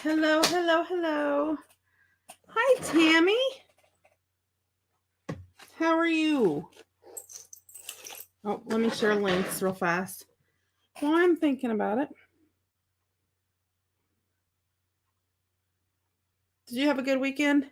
Hello, hello, hello. Hi, Tammy. How are you? Oh, let me share links real fast. While I'm thinking about it. Did you have a good weekend?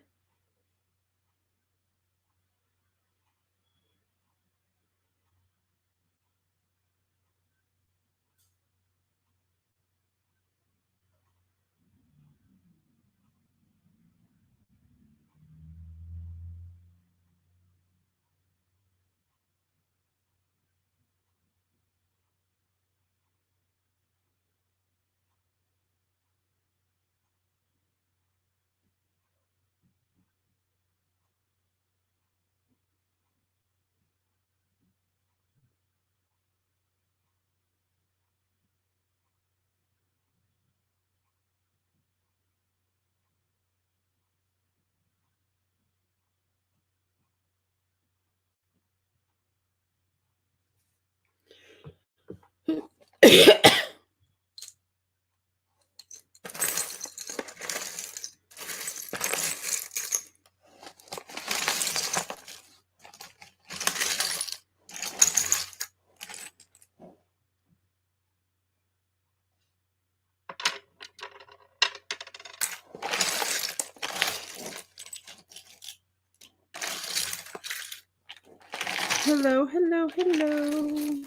Hello, hello, hello.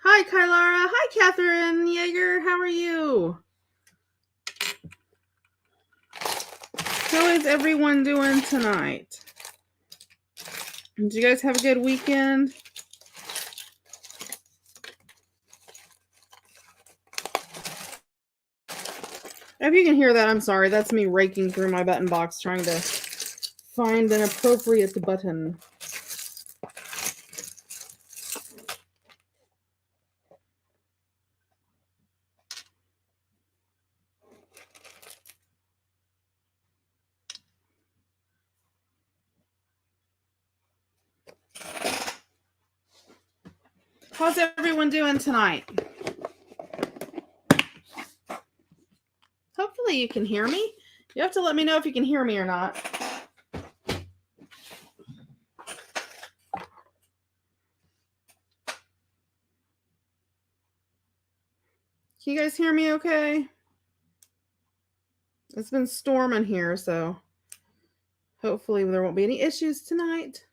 Hi, Kylara. Hi, Catherine Yeager. How are you? How is everyone doing tonight? Did you guys have a good weekend? If you can hear that, I'm sorry. That's me raking through my button box trying to find an appropriate button. How's everyone doing tonight? Hopefully you can hear me. You have to let me know if you can hear me or not. Can you guys hear me okay? It's been storming here, so hopefully there won't be any issues tonight.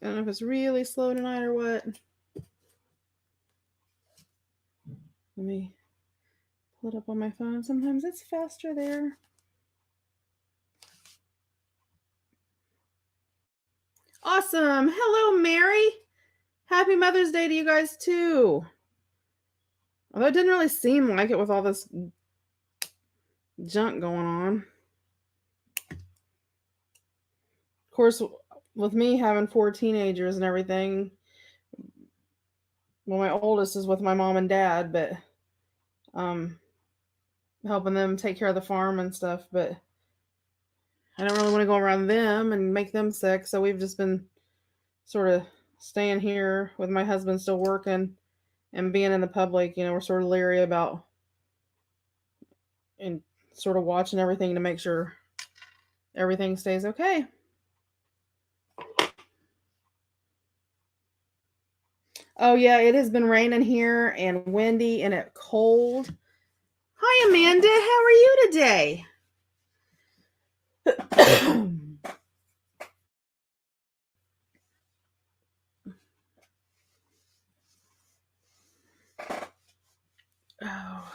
I don't know if it's really slow tonight or what. Let me pull it up on my phone. Sometimes it's faster there. Awesome. Hello, Mary. Happy Mother's Day to you guys, too. Although it didn't really seem like it with all this junk going on. Of course, with me having 4 teenagers and everything, well, my oldest is with my mom and dad, but helping them take care of the farm and stuff, but I don't really want to go around them and make them sick, so we've just been sort of staying here with my husband still working and being in the public. We're sort of leery about and sort of watching everything to make sure everything stays okay. Oh yeah, it has been raining here and windy and it's cold. Hi Amanda, how are you today? Oh.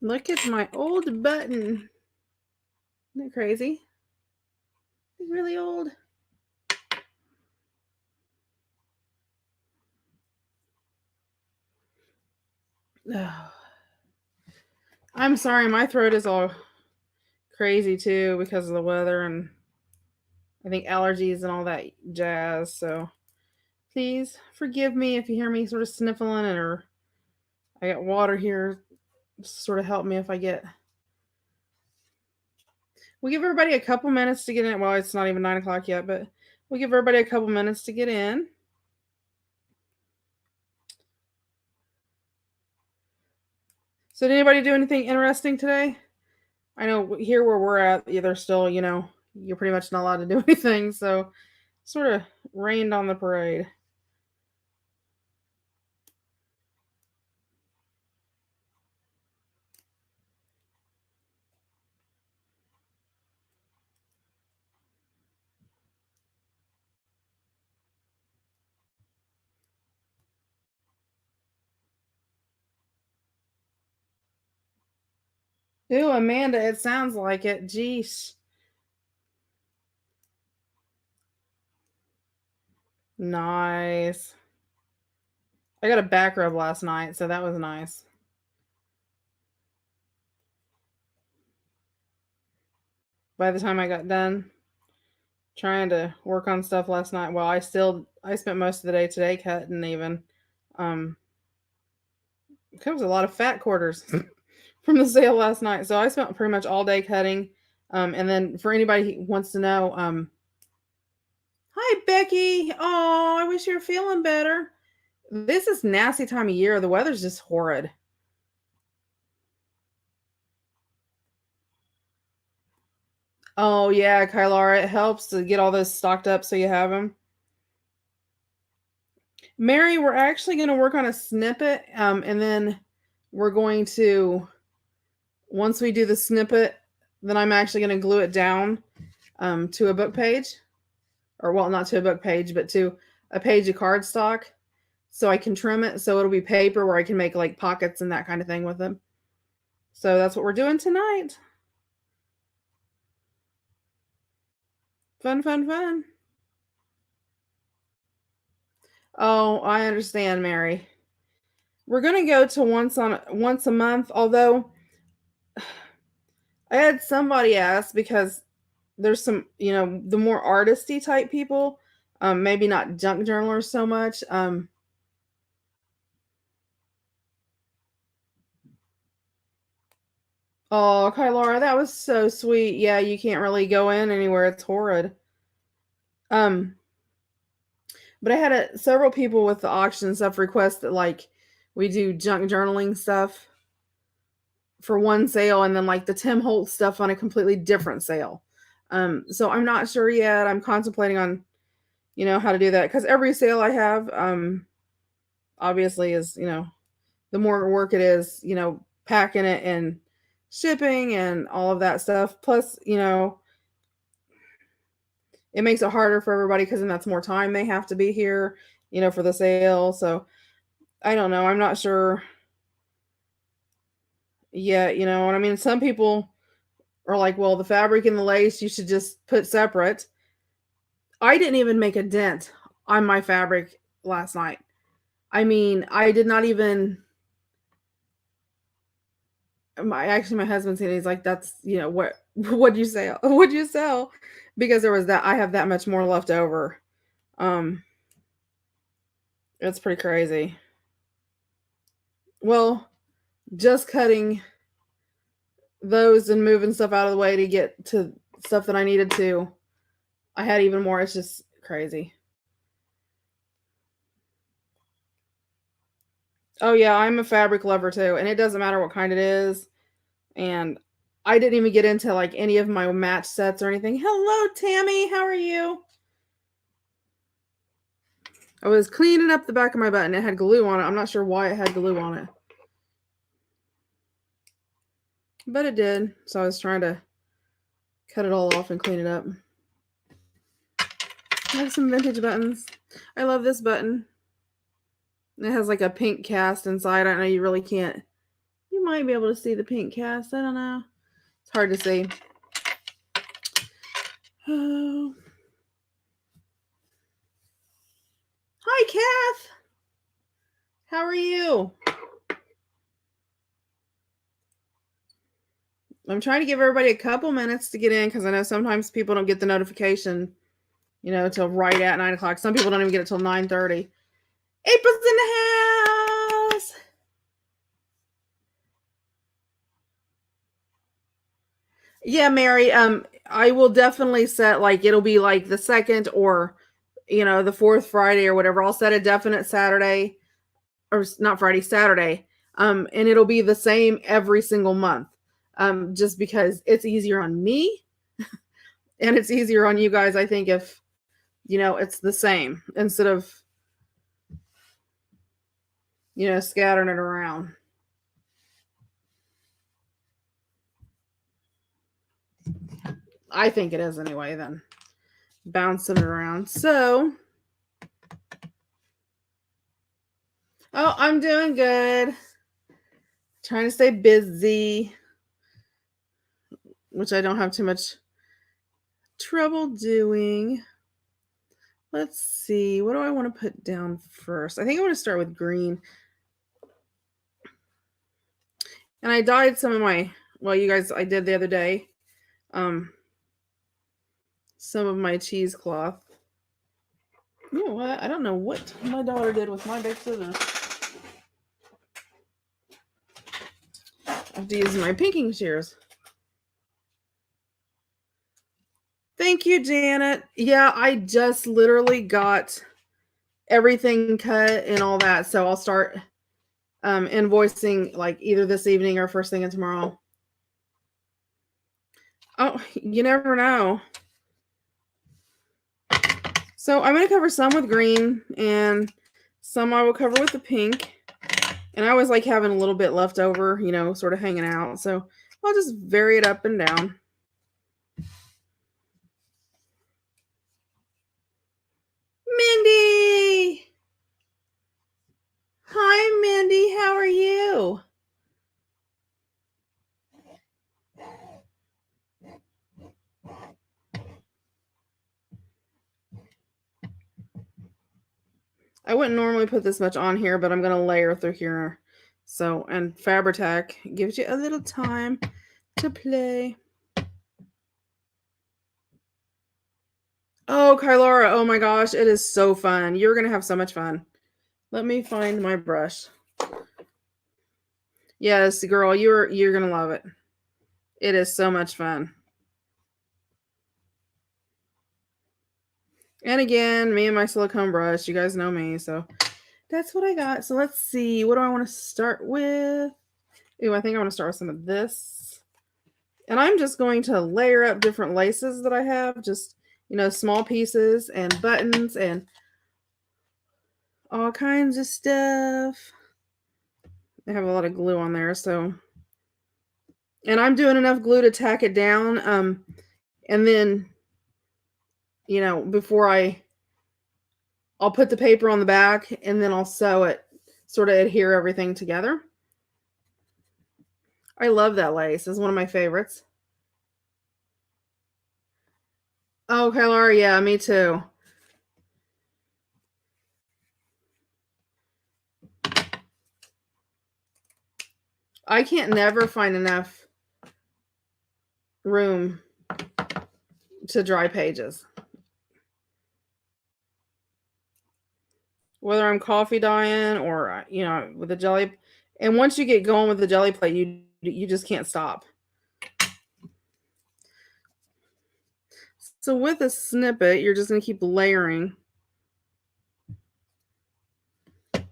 Look at my old button. Isn't that crazy? It's really old. Oh. I'm sorry, my throat is all crazy too because of the weather and I think allergies and all that jazz. So please forgive me if you hear me sort of sniffling or I got water here. Sort of help me if I get. We'll give everybody a couple minutes to get in. Well, it's not even 9 o'clock yet, but we'll give everybody a couple minutes to get in. So did anybody do anything interesting today? I know here where we're at, they're still, you're pretty much not allowed to do anything. So sort of rained on the parade. Ooh, Amanda, it sounds like it. Jeez. Nice. I got a back rub last night, so that was nice. By the time I got done trying to work on stuff last night, well, I spent most of the day today cutting even. There was a lot of fat quarters from the sale last night, so I spent pretty much all day cutting. And then for anybody who wants to know, hi Becky. Oh, I wish you were feeling better. This is nasty time of year. The weather's just horrid. Oh yeah, Kylara, it helps to get all those stocked up so you have them. Mary, we're actually going to work on a snippet, and then we're going to once we do the snippet, then I'm actually going to glue it down to a book page, or well, not to a book page, but to a page of cardstock, so I can trim it so it'll be paper where I can make like pockets and that kind of thing with them. So that's what we're doing tonight. Fun, fun, fun. Oh, I understand, Mary. We're gonna go to once a month, although I had somebody ask because there's some, the more artisty type people, maybe not junk journalers so much. Oh, Kylara, that was so sweet. Yeah, you can't really go in anywhere. It's horrid. Um, but I had several people with the auction stuff request that like we do junk journaling stuff for one sale and then like the Tim Holtz stuff on a completely different sale. So I'm not sure yet. I'm contemplating on, how to do that because every sale I have, obviously is, the more work it is, packing it and shipping and all of that stuff. Plus, it makes it harder for everybody because then that's more time they have to be here, for the sale. So I don't know. I'm not sure yet, what I mean. Some people are like, well, the fabric and the lace you should just put separate. I didn't even make a dent on my fabric last night. I mean, I did not even. My husband said he's like, that's what'd you sell? What'd you sell? Because there was that I have that much more left over. Um, it's pretty crazy. Well, just cutting those and moving stuff out of the way to get to stuff that I needed to. I had even more. It's just crazy. Oh yeah, I'm a fabric lover too, and it doesn't matter what kind it is. And I didn't even get into like any of my match sets or anything. Hello, Tammy. How are you? I was cleaning up the back of my button. It had glue on it. I'm not sure why it had glue on it. But it did. So I was trying to cut it all off and clean it up. I have some vintage buttons. I love this button. It has like a pink cast inside. I know you really can't. You might be able to see the pink cast. I don't know. It's hard to see. Oh. Hi, Kath. How are you? I'm trying to give everybody a couple minutes to get in because I know sometimes people don't get the notification, till right at 9 o'clock. Some people don't even get it till 9:30. April's in the house. Yeah, Mary. I will definitely set it'll be like the second or the fourth Friday or whatever. I'll set a definite Saturday or not Friday, Saturday. And it'll be the same every single month. Just because it's easier on me and it's easier on you guys, I think, if it's the same instead of scattering it around. I think it is anyway, then bouncing it around. So, I'm doing good. Trying to stay busy, which I don't have too much trouble doing. Let's see. What do I want to put down first? I think I want to start with green. And I dyed some of my, you guys, I did the other day, some of my cheesecloth. You know what? I don't know what my daughter did with my big scissors. I have to use my pinking shears. Thank you, Janet. Yeah, I just literally got everything cut and all that. So I'll start invoicing either this evening or first thing in tomorrow. Oh, you never know. So I'm going to cover some with green and some I will cover with the pink. And I always like having a little bit left over, sort of hanging out. So I'll just vary it up and down. Mindy! Hi, Mindy. How are you? I wouldn't normally put this much on here, but I'm going to layer through here. So, and Fabri-Tac gives you a little time to play. Oh, Kylara, oh my gosh, it is so fun. You're going to have so much fun. Let me find my brush. Yes, girl, you're going to love it. It is so much fun. And again, me and my silicone brush, you guys know me, so that's what I got. So let's see, what do I want to start with? Ooh, I think I want to start with some of this. And I'm just going to layer up different laces that I have, just, small pieces and buttons and all kinds of stuff. I have a lot of glue on there, so. And I'm doing enough glue to tack it down. And then, before I'll put the paper on the back and then I'll sew it, sort of adhere everything together. I love that lace. It's one of my favorites. Oh, okay, Laura, yeah, me too. I can't never find enough room to dry pages. Whether I'm coffee dyeing or, with a jelly. And once you get going with the jelly plate, you just can't stop. So with a snippet, you're just going to keep layering. I'm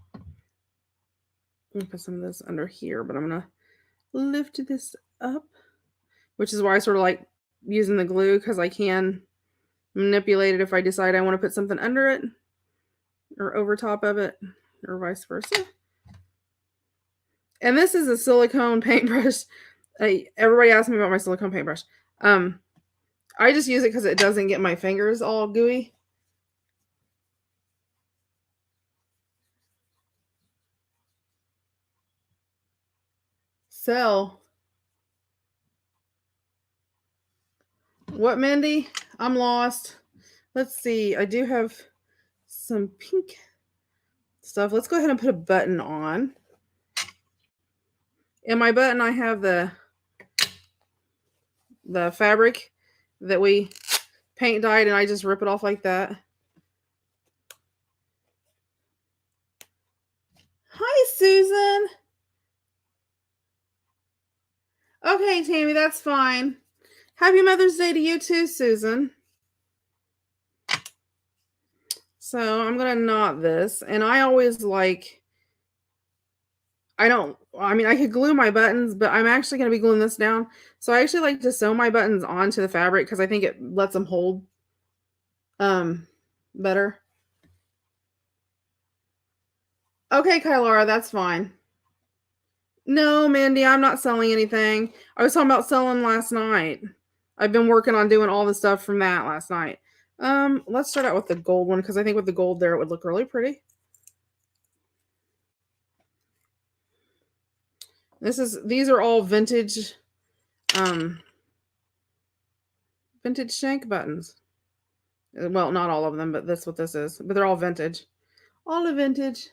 going to put some of this under here, but I'm going to lift this up, which is why I sort of like using the glue, because I can manipulate it if I decide I want to put something under it or over top of it or vice versa. And this is a silicone paintbrush. Everybody asks me about my silicone paintbrush. I just use it because it doesn't get my fingers all gooey. So, what, Mindy? I'm lost. Let's see. I do have some pink stuff. Let's go ahead and put a button on. In my button, I have the the fabric that we paint dyed, and I just rip it off like that. Hi, Susan. Okay, Tammy, that's fine. Happy Mother's Day to you too, Susan. So I'm going to knot this, and I always like, I could glue my buttons, but I'm actually going to be gluing this down. So I actually like to sew my buttons onto the fabric because I think it lets them hold better. Okay, Kylara, that's fine. No, Mandy, I'm not selling anything. I was talking about selling last night. I've been working on doing all the stuff from that last night. Let's start out with the gold one because I think with the gold there it would look really pretty. These are all vintage vintage shank buttons. Well, not all of them, but that's what this is. But they're all vintage. All vintage.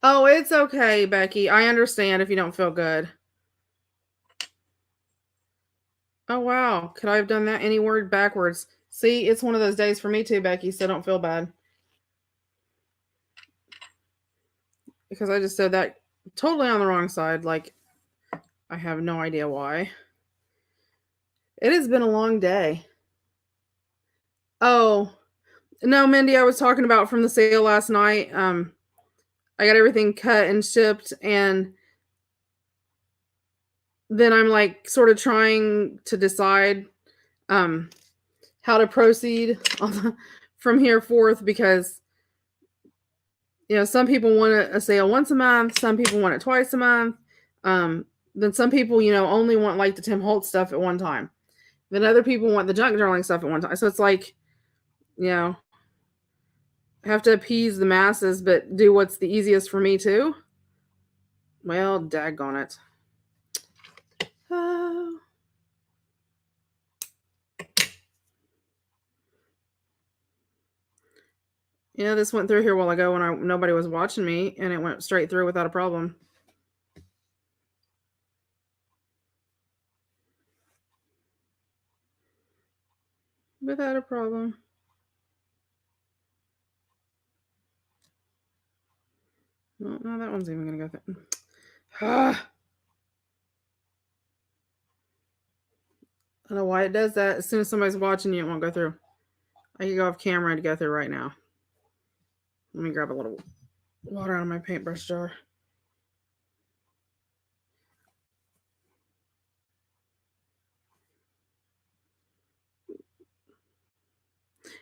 Oh, it's okay, Becky. I understand if you don't feel good. Oh, wow. Could I have done that any word backwards? See, it's one of those days for me too, Becky, so don't feel bad. Because I just said that totally on the wrong side. Like, I have no idea why. It has been a long day. Oh, no, Mindy, I was talking about from the sale last night. I got everything cut and shipped, and then I'm like sort of trying to decide how to proceed from here forth because some people want a sale once a month, some people want it twice a month, then some people only want like the Tim Holtz stuff at one time, then other people want the junk journaling stuff at one time. So it's like have to appease the masses but do what's the easiest for me too. Well, daggone it. This went through here a while ago when nobody was watching me, and it went straight through without a problem. Without a problem. Well, no, that one's even going to go through. I don't know why it does that. As soon as somebody's watching you, it won't go through. I can go off camera to go through right now. Let me grab a little water out of my paintbrush jar.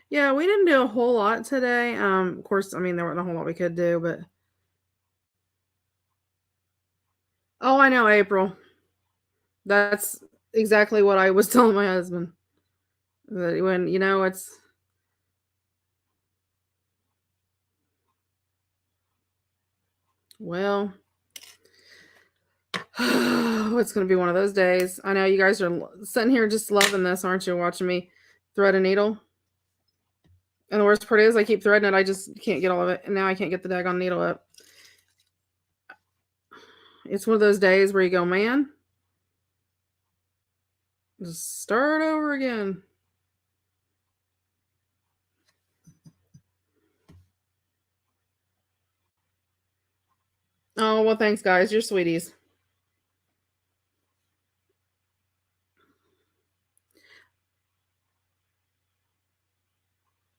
Yeah, we didn't do a whole lot today. Of course, there wasn't a whole lot we could do, but oh, I know, April. That's exactly what I was telling my husband. That when it's well, it's going to be one of those days. I know you guys are sitting here just loving this, aren't you? Watching me thread a needle. And the worst part is I keep threading it. I just can't get all of it. And now I can't get the daggone needle up. It's one of those days where you go, man, just start over again. Oh, well, thanks, guys. You're sweeties.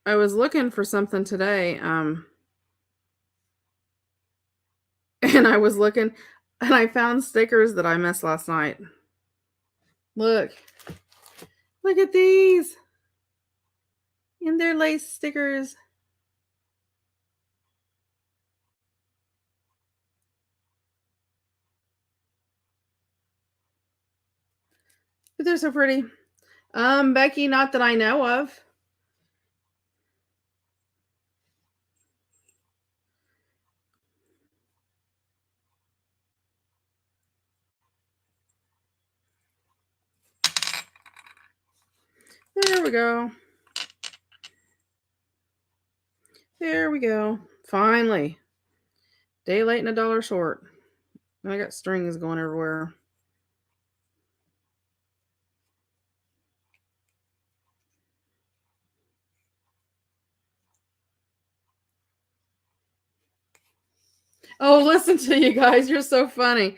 I was looking for something today, and I was looking, and I found stickers that I missed last night. Look at these, and they're lace stickers. But they're so pretty. Becky, not that I know of. There we go. There we go. Finally. Day late and $1 short. I got strings going everywhere. Oh, listen to you guys. You're so funny.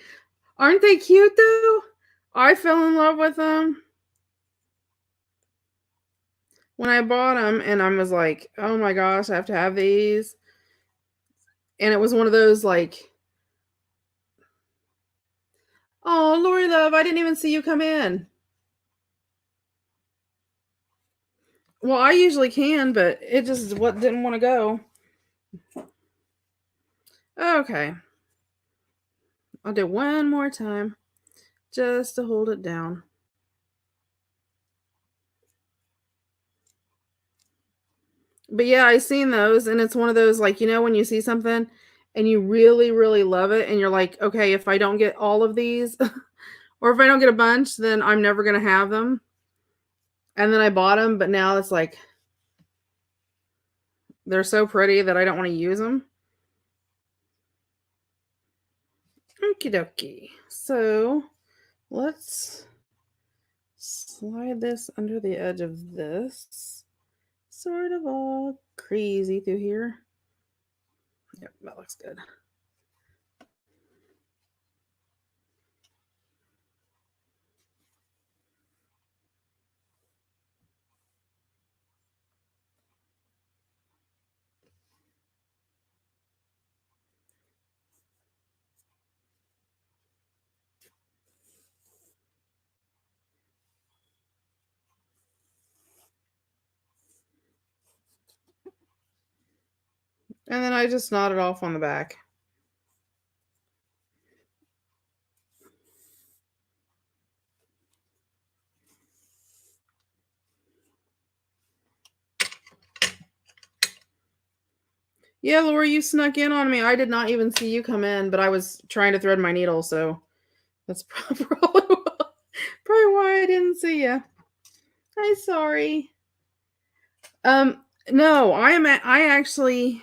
Aren't they cute though? I fell in love with them when I bought them, and I was like, oh my gosh, I have to have these. And it was one of those like, oh, Lori Love, I didn't even see you come in. Well, I usually can, but it just didn't want to go. Okay. I'll do one more time just to hold it down. But yeah, I seen those, and it's one of those like, when you see something and you really, really love it, and you're like, okay, if I don't get all of these, or if I don't get a bunch, then I'm never gonna have them. And then I bought them, but now it's like they're so pretty that I don't want to use them. Okie dokie. So let's slide this under the edge of this. Sort of all crazy through here. Yep, that looks good. And then I just knot it off on the back. Yeah, Laura, you snuck in on me. I did not even see you come in, but I was trying to thread my needle, so that's probably why I didn't see you. I'm sorry. No, I actually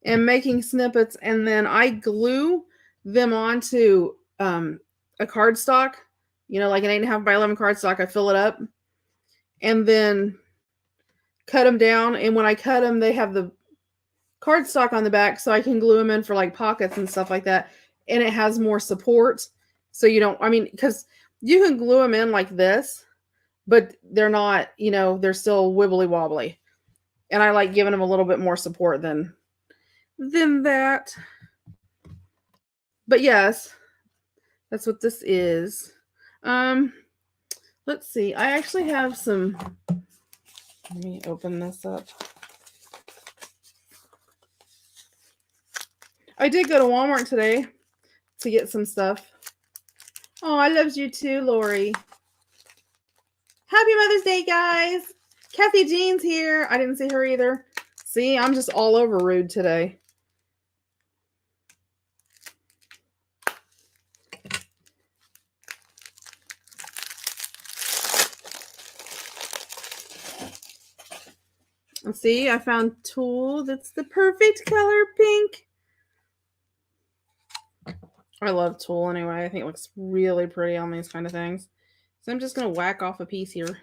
am making snippets, and then I glue them onto a cardstock, like an 8.5 by 11 cardstock. I fill it up and then cut them down. And when I cut them, they have the cardstock on the back, so I can glue them in for like pockets and stuff like that. And it has more support, so because you can glue them in like this, but they're not, they're still wibbly wobbly. And I like giving them a little bit more support than that. But yes, that's what this is. Let's see. I actually have some. Let me open this up. I did go to Walmart today to get some stuff. Oh, I loved you too, Lori. Happy Mother's Day, guys. Kathy Jean's here. I didn't see her either. See, I'm just all over rude today. And see, I found tulle that's the perfect color pink. I love tulle anyway. I think it looks really pretty on these kind of things. So I'm just going to whack off a piece here.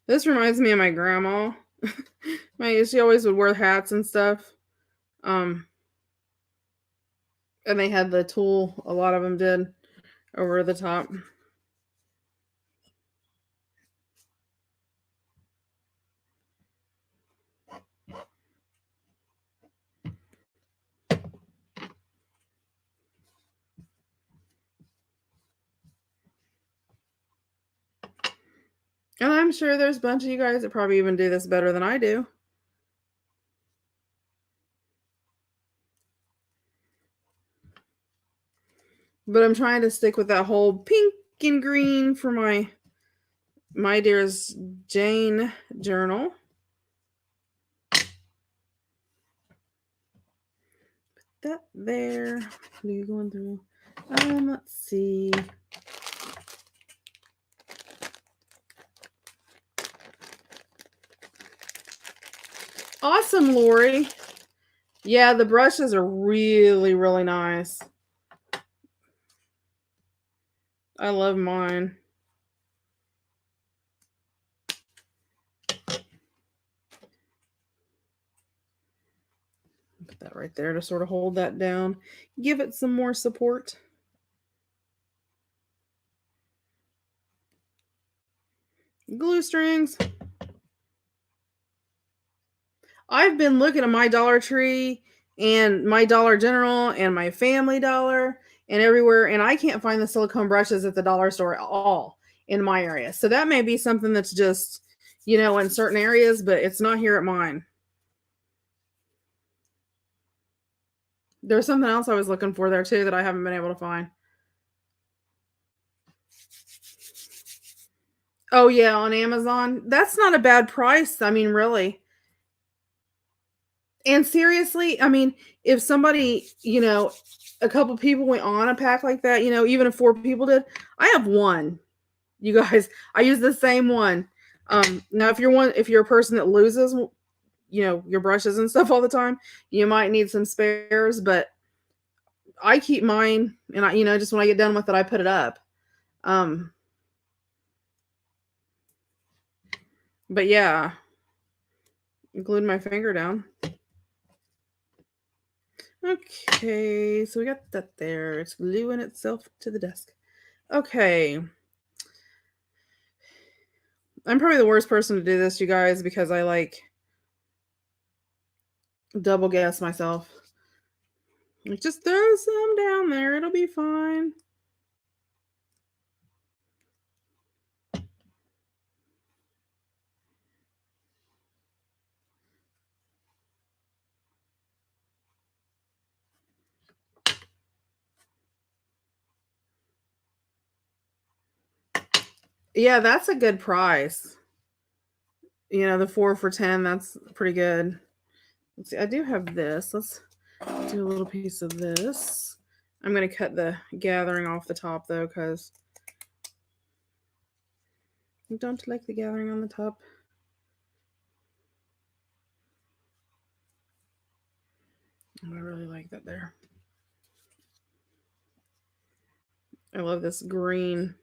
This reminds me of my grandma. She always would wear hats and stuff. And they had the tulle, a lot of them did, over the top. And I'm sure there's a bunch of you guys that probably even do this better than I do. But I'm trying to stick with that whole pink and green for my dearest Jane journal. Put that there. What are you going through? Let's see. Awesome, Lori. Yeah, the brushes are really, really nice. I love mine. Put that right there to sort of hold that down. Give it some more support. Glue strings. I've been looking at my Dollar Tree and my Dollar General and my Family Dollar and everywhere, and I can't find the silicone brushes at the dollar store at all in my area. So that may be something that's just, in certain areas, but it's not here at mine. There's something else I was looking for there too that I haven't been able to find. Oh yeah, on Amazon. That's not a bad price. I mean, really. And seriously, I mean, if somebody, a couple people went on a pack like that, even if 4 people did, I have one. You guys, I use the same one. Now if you're a person that loses, your brushes and stuff all the time, you might need some spares, but I keep mine and just when I get done with it, I put it up. But yeah, glued my finger down. Okay, so we got that there. It's gluing itself to the desk. Okay. I'm probably the worst person to do this, you guys, because I double guess myself. Like, just throw some down there. It'll be fine. Yeah, that's a good price. The 4 for $10, that's pretty good. Let's see, I do have this. Let's do a little piece of this. I'm going to cut the gathering off the top, though, because I don't like the gathering on the top. I really like that there. I love this green.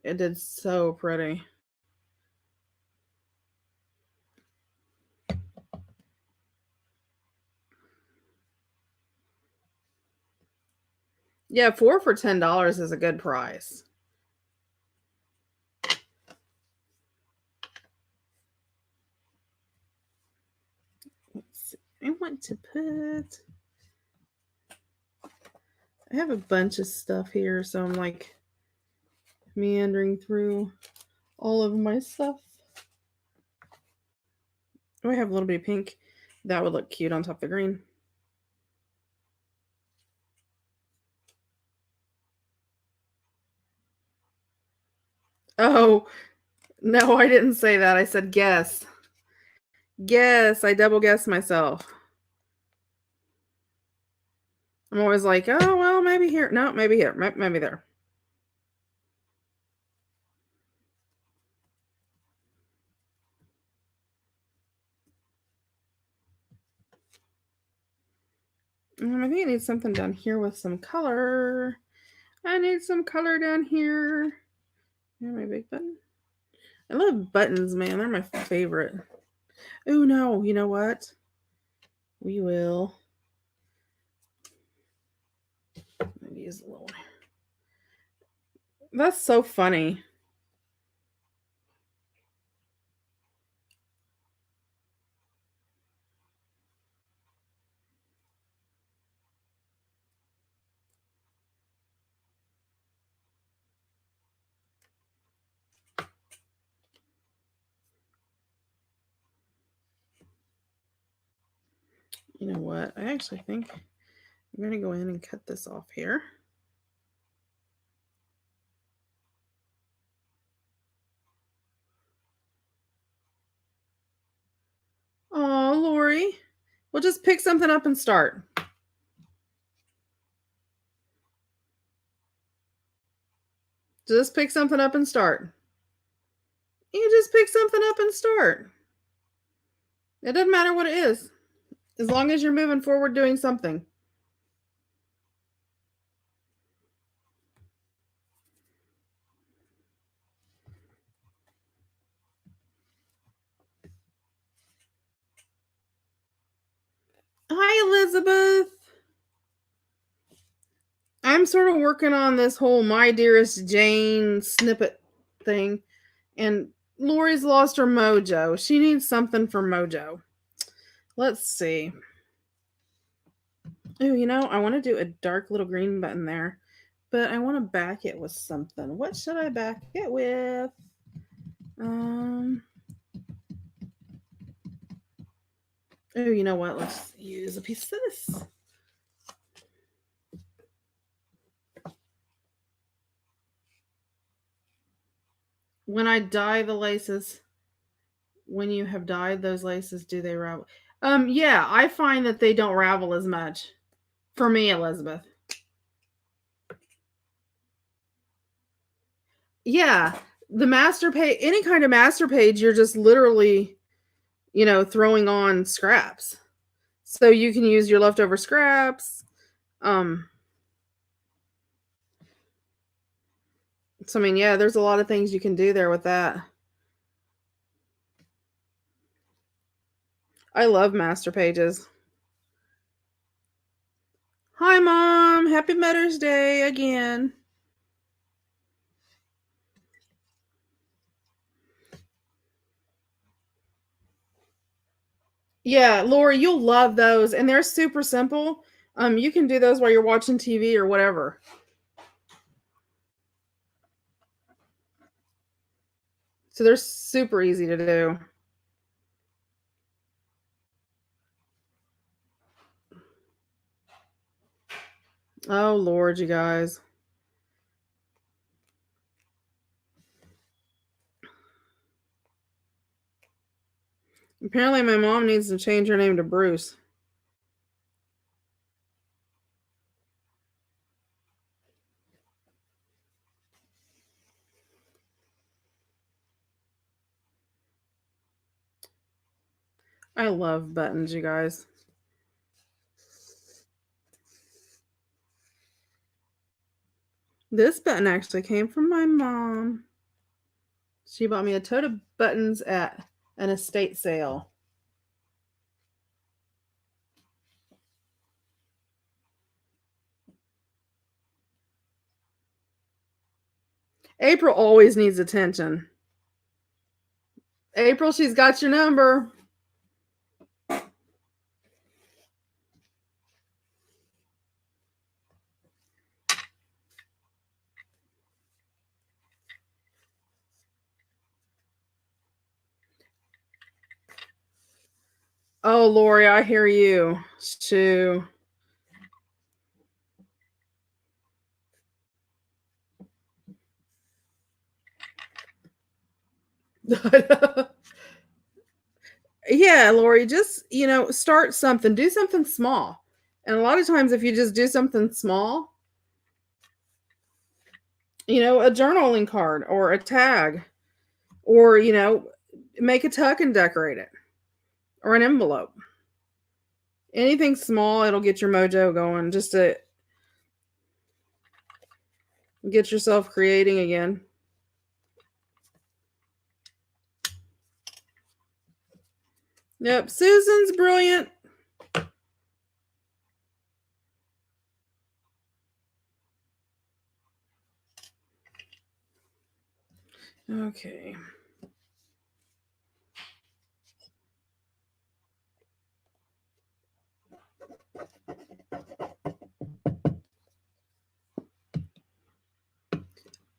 It did so pretty. Yeah, 4 for $10 is a good price. Let's see. I want to put... I have a bunch of stuff here, so I'm like meandering through all of my stuff. Oh, I have a little bit of pink. That would look cute on top of the green. Oh, no, I didn't say that. I said guess. Guess. I double guessed myself. I'm always like, oh, well, maybe here. No, maybe here. Maybe there. I think I need something down here with some color. I need some color down here. Here's my big button. I love buttons, man. They're my favorite. Oh, no. You know what? We will use a little one. That's so funny. You know what? I actually think I'm going to go in and cut this off here. Oh, Lori. We'll just pick something up and start. Just pick something up and start. You just pick something up and start. It doesn't matter what it is, as long as you're moving forward doing something. Hi, Elizabeth. I'm sort of working on this whole My Dearest Jane snippet thing, and Lori's lost her mojo. She needs something for mojo. Let's see. Oh, I want to do a dark little green button there, but I want to back it with something. What should I back it with? Oh, you know what? Let's use a piece of this. When I dye the laces, when you have dyed those laces, do they ravel? Yeah, I find that they don't ravel as much. For me, Elizabeth. Yeah, the master page, any kind of master page, you're just literally, throwing on scraps. So you can use your leftover scraps. So I mean, yeah, there's a lot of things you can do there with that. I love master pages. Hi, Mom. Happy Mother's Day again. Yeah, Lori, you'll love those, and they're super simple. You can do those while you're watching TV or whatever. So they're super easy to do. Oh Lord, you guys. Apparently, my mom needs to change her name to Bruce. I love buttons, you guys. This button actually came from my mom. She bought me a tote of buttons at an estate sale. April always needs attention. April, she's got your number. Oh, Lori, I hear you. Shoo. Yeah, Lori, just, start something. Do something small. And a lot of times, if you just do something small, a journaling card or a tag, or, make a tuck and decorate it, or an envelope. Anything small, it'll get your mojo going just to get yourself creating again. Yep, Susan's brilliant. Okay.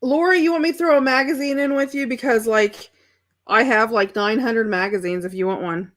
Lori, you want me to throw a magazine in with you? Because, I have 900 magazines if you want one.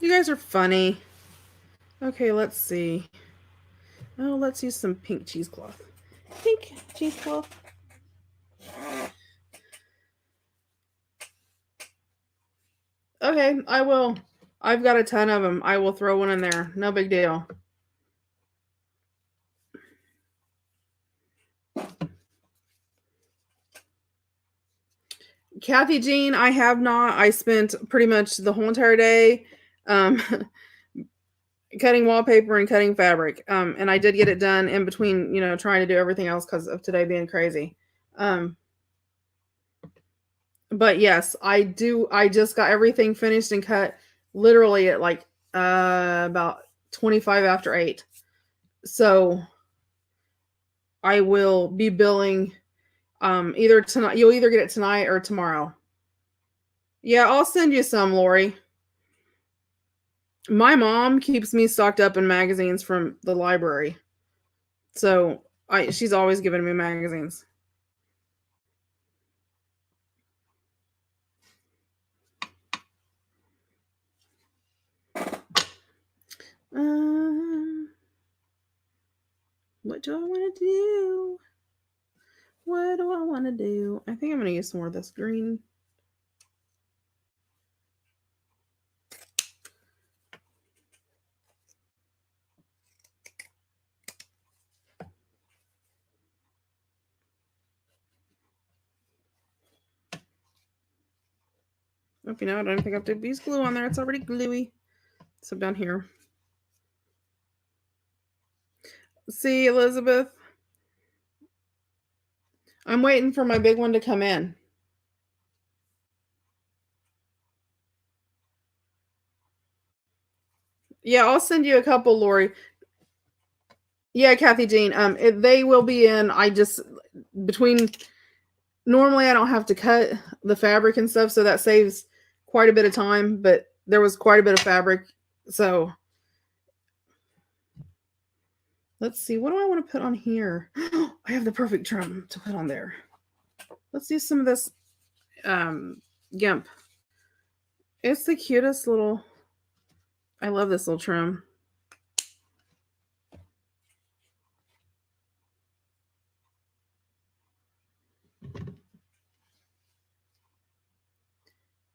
You guys are funny. Okay, let's see. Oh, let's use some pink cheesecloth. Pink cheesecloth. Okay, I will. I've got a ton of them. I will throw one in there. No big deal. Kathy Jean, I have not. I spent pretty much the whole entire day um, cutting wallpaper and cutting fabric. And I did get it done in between, trying to do everything else because of today being crazy. But yes, I do. I just got everything finished and cut literally at like about 25 after 8. So I will be billing either tonight. You'll either get it tonight or tomorrow. Yeah, I'll send you some, Lori. My mom keeps me stocked up in magazines from the library. So she's always giving me magazines. What do I want to do? What do I want to do? I think I'm going to use some more of this green. If you know, I don't think I have to use glue on there. It's already gluey. So down here. See, Elizabeth? I'm waiting for my big one to come in. Yeah, I'll send you a couple, Lori. Yeah, Kathy Jean. They will be in. I just between. Normally, I don't have to cut the fabric and stuff, so that saves quite a bit of time. But there was quite a bit of fabric, so let's see. What do I want to put on here? I have the perfect trim to put on there. Let's use some of this GIMP. It's the cutest little. I love this little trim.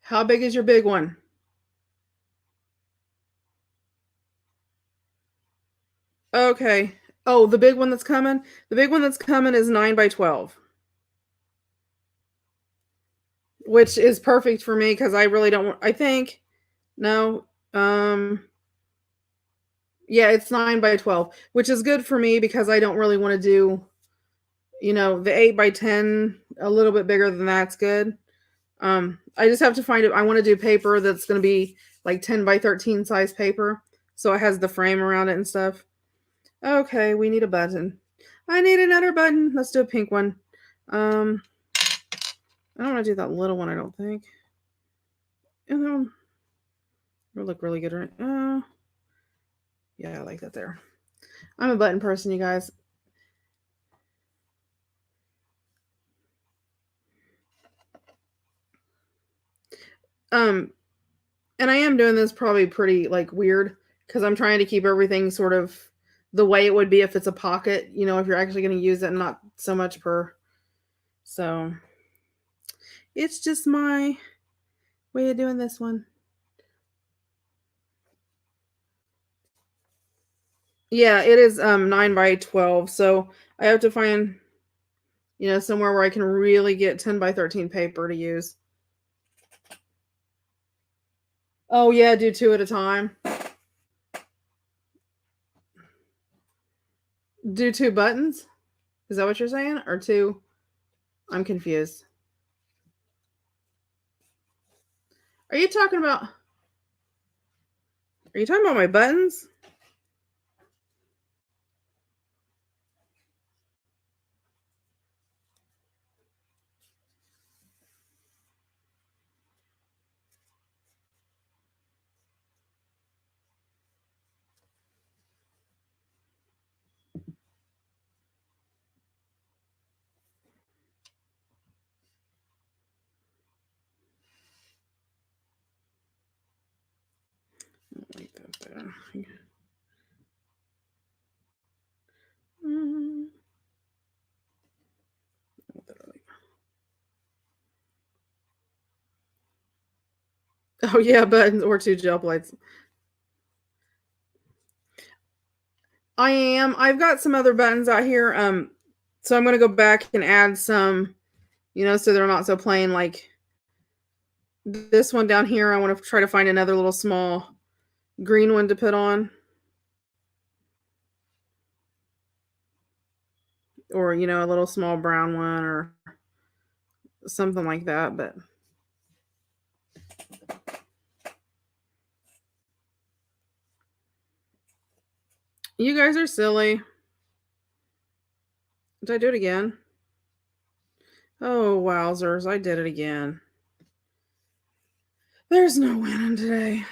How big is your big one? Okay. Oh, the big one that's coming? The big one that's coming is 9 by 12. Which is perfect for me because I really don't want, I think, no, yeah, it's 9 by 12, which is good for me because I don't really want to do, the 8 by 10, a little bit bigger than that's good. I just have to find it. I want to do paper that's going to be like 10 by 13 size paper. So it has the frame around it and stuff. Okay, we need a button. I need another button. Let's do a pink one. I don't want to do that little one, I don't think. And it'll look really good, right? Yeah, I like that there. I'm a button person, you guys. And I am doing this probably pretty like weird because I'm trying to keep everything sort of the way it would be if it's a pocket, if you're actually going to use it and not so much per. So it's just my way of doing this one. Yeah, it is 9 by 12. So I have to find, somewhere where I can really get 10 by 13 paper to use. Oh, yeah, do 2 at a time. Do 2 buttons? Is that what you're saying? Or 2? I'm confused. Are you talking about my buttons? Oh yeah, buttons or 2 gel plates. I am. I've got some other buttons out here. So I'm gonna go back and add some, so they're not so plain. Like this one down here, I want to try to find another little small green one to put on. Or, a little small brown one or something like that. But you guys are silly. Did I do it again? Oh, wowzers. I did it again. There's no winning today.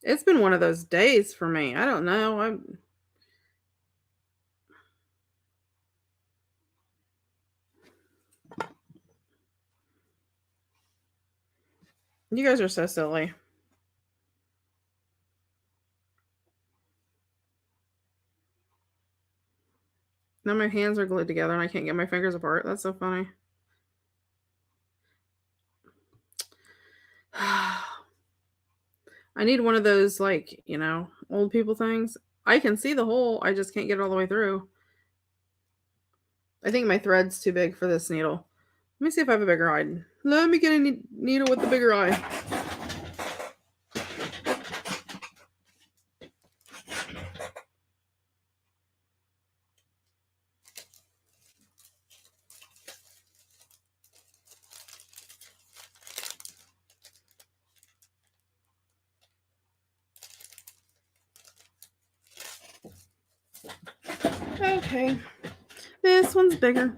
It's been one of those days for me. I don't know. You guys are so silly. Now my hands are glued together and I can't get my fingers apart. That's so funny. I need one of those, like, old people things. I can see the hole. I just can't get it all the way through. I think my thread's too big for this needle. Let me see if I have a bigger eye. Let me get a needle with the bigger eye. Okay. This one's bigger.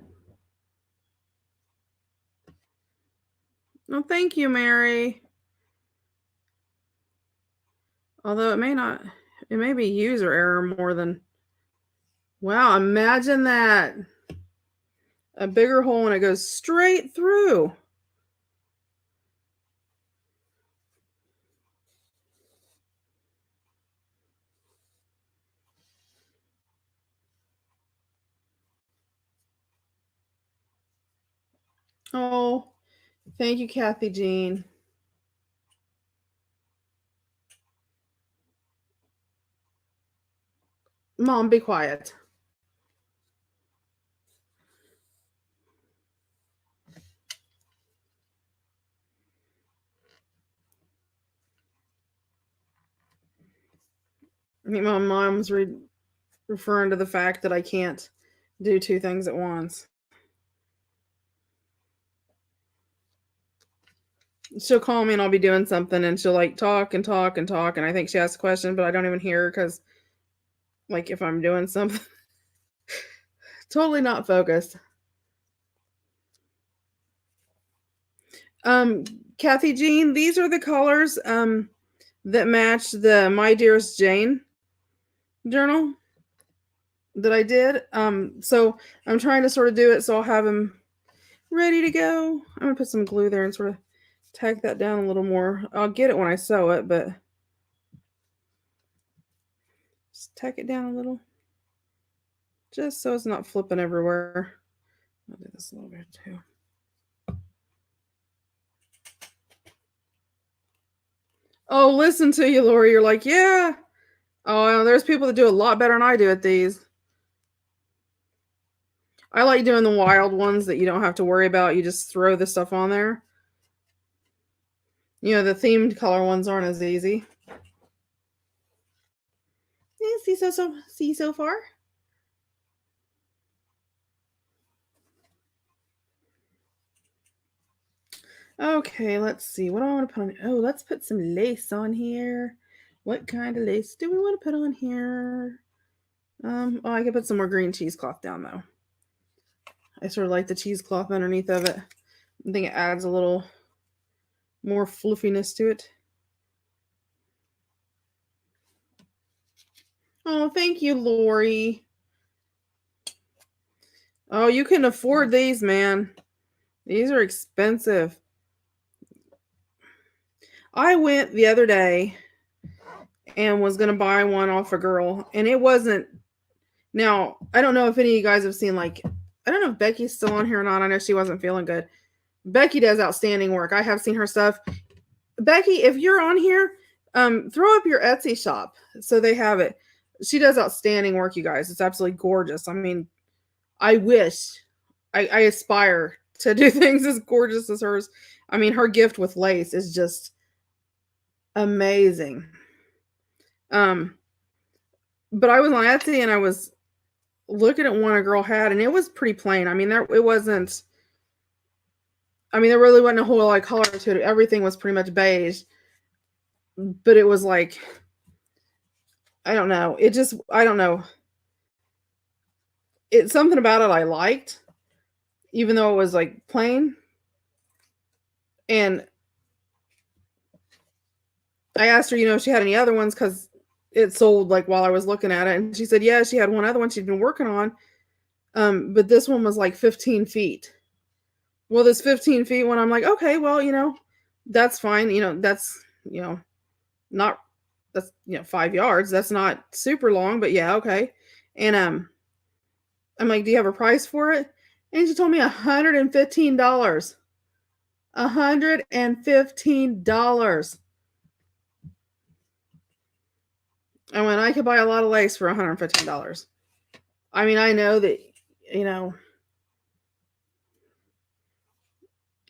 Oh, thank you, Mary. Although it may be user error more than. Wow, imagine that. A bigger hole and it goes straight through. Oh, thank you, Kathy Jean. Mom, be quiet. I think my mom's referring to the fact that I can't do two things at once. She'll call me and I'll be doing something and she'll like talk and talk and talk. And I think she asks a question, but I don't even hear her because, like, if I'm doing something, totally not focused. Kathy Jean, these are the colors that match the My Dearest Jane journal that I did. So I'm trying to sort of do it so I'll have them ready to go. I'm gonna put some glue there and sort of tack that down a little more. I'll get it when I sew it, but just tack it down a little, just so it's not flipping everywhere. I'll do this a little bit too. Oh, listen to you, Lori. You're like, yeah. Oh, there's people that do a lot better than I do at these. I like doing the wild ones that you don't have to worry about. You just throw the stuff on there. The themed color ones aren't as easy. Yeah, see so far? Okay, let's see. What do I want to put on? Oh, let's put some lace on here. What kind of lace do we want to put on here? Oh, I could put some more green cheesecloth down though. I sort of like the cheesecloth underneath of it. I think it adds a little more fluffiness to it. Oh, thank you, Lori. Oh, you can afford these, man. These are expensive. I went the other day and was gonna buy one off a girl, and it wasn't. Now I don't know if any of you guys have seen, like, I don't know if Becky's still on here or not. I know she wasn't feeling good. Becky does outstanding work. I have seen her stuff. Becky, if you're on here, throw up your Etsy shop so they have it. She does outstanding work, you guys. It's absolutely gorgeous. I mean, I wish, I aspire to do things as gorgeous as hers. I mean, her gift with lace is just amazing. But I was on Etsy and I was looking at one a girl had, and it was pretty plain. I mean, it wasn't. I mean, there really wasn't a whole lot of color to it. Everything was pretty much beige, but it was like, I don't know. I don't know. It's something about it I liked, even though it was like plain. And I asked her, if she had any other ones because it sold like while I was looking at it. And she said, yeah, she had one other one she'd been working on. But this one was like 15 feet. Well, this 15 feet one, I'm like, okay, well, that's fine. That's, not, that's, 5 yards. That's not super long, but yeah, okay. And I'm like, do you have a price for it? And she told me $115. $115. And when I could buy a lot of lace for $115. I mean, I know that,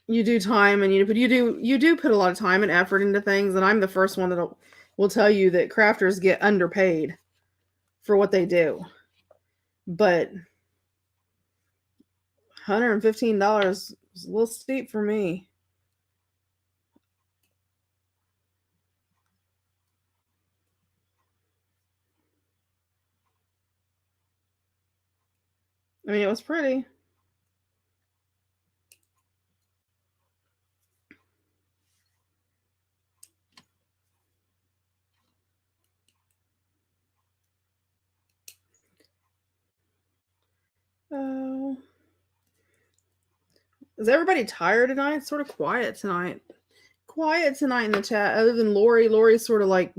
you do time, and you do put a lot of time and effort into things, and I'm the first one that will tell you that crafters get underpaid for what they do. But $115 is a little steep for me. I mean, it was pretty. Oh. Is everybody tired tonight? It's sort of quiet tonight. Quiet tonight in the chat, other than Lori. Lori's sort of like,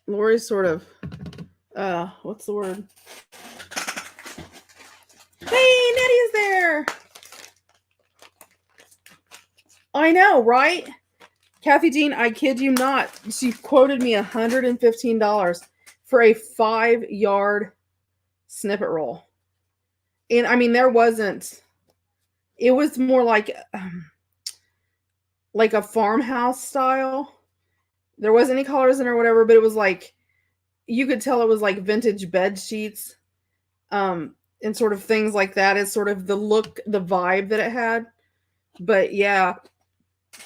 what's the word? Hey, Nettie's there. I know, right? Kathy Jean, I kid you not. She quoted me $115 for a 5-yard snippet roll. And I mean, it was more like a farmhouse style. There wasn't any colors in it or whatever, but it was like, you could tell it was like vintage bed sheets, and sort of things like that is sort of the look, the vibe that it had. But yeah,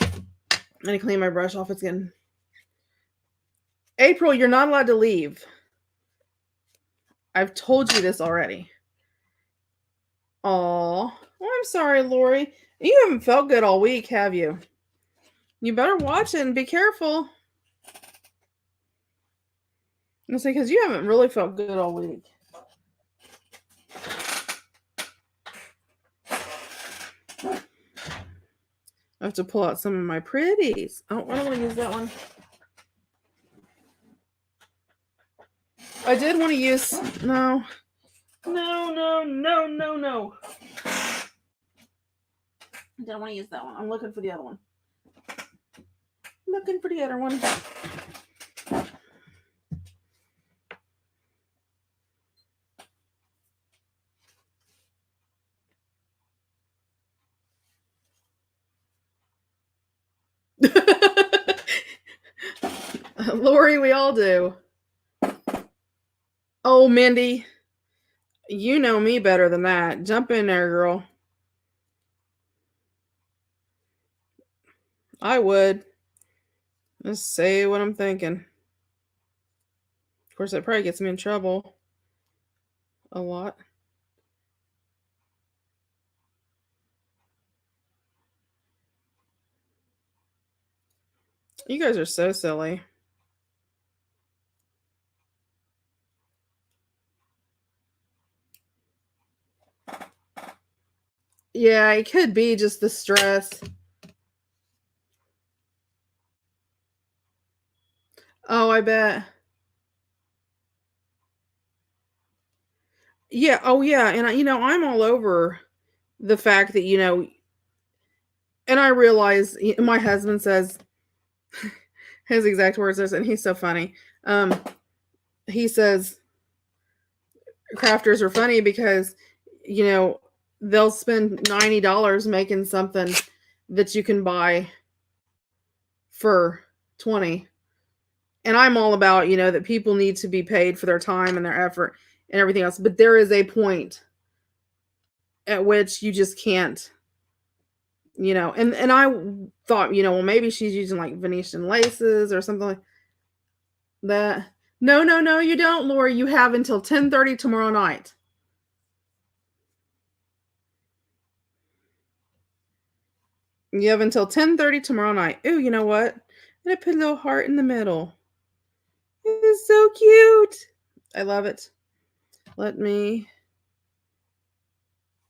I'm gonna clean my brush off. It's getting April. You're not allowed to leave. I've told you this already. Aw, well, I'm sorry, Lori. You haven't felt good all week, have you? You better watch it and be careful. I say, because you haven't really felt good all week. I have to pull out some of my pretties. Oh, I don't want to use that one. I did want to use... No. I don't want to use that one. I'm looking for the other one. Looking for the other one. Lori, we all do. Oh, Mindy. You know me better than that. Jump in there, girl. I would. Just say what I'm thinking. Of course, that probably gets me in trouble. A lot. You guys are so silly. Yeah, it could be just the stress. Oh, I bet. Yeah. Oh, yeah. And I'm all over the fact that and I realize my husband says his exact words is, and he's so funny. Um, he says crafters are funny because you know they'll spend $90 making something that you can buy for 20. And I'm all about that people need to be paid for their time and their effort and everything else, but there is a point at which you just can't. And I thought, well, maybe she's using like Venetian laces or something like that. No, no, no, you don't, Lori. You have until 10:30 tomorrow night. You have until 10:30 tomorrow night. Ooh, you know what? And I put a little heart in the middle. It is so cute. I love it. Let me,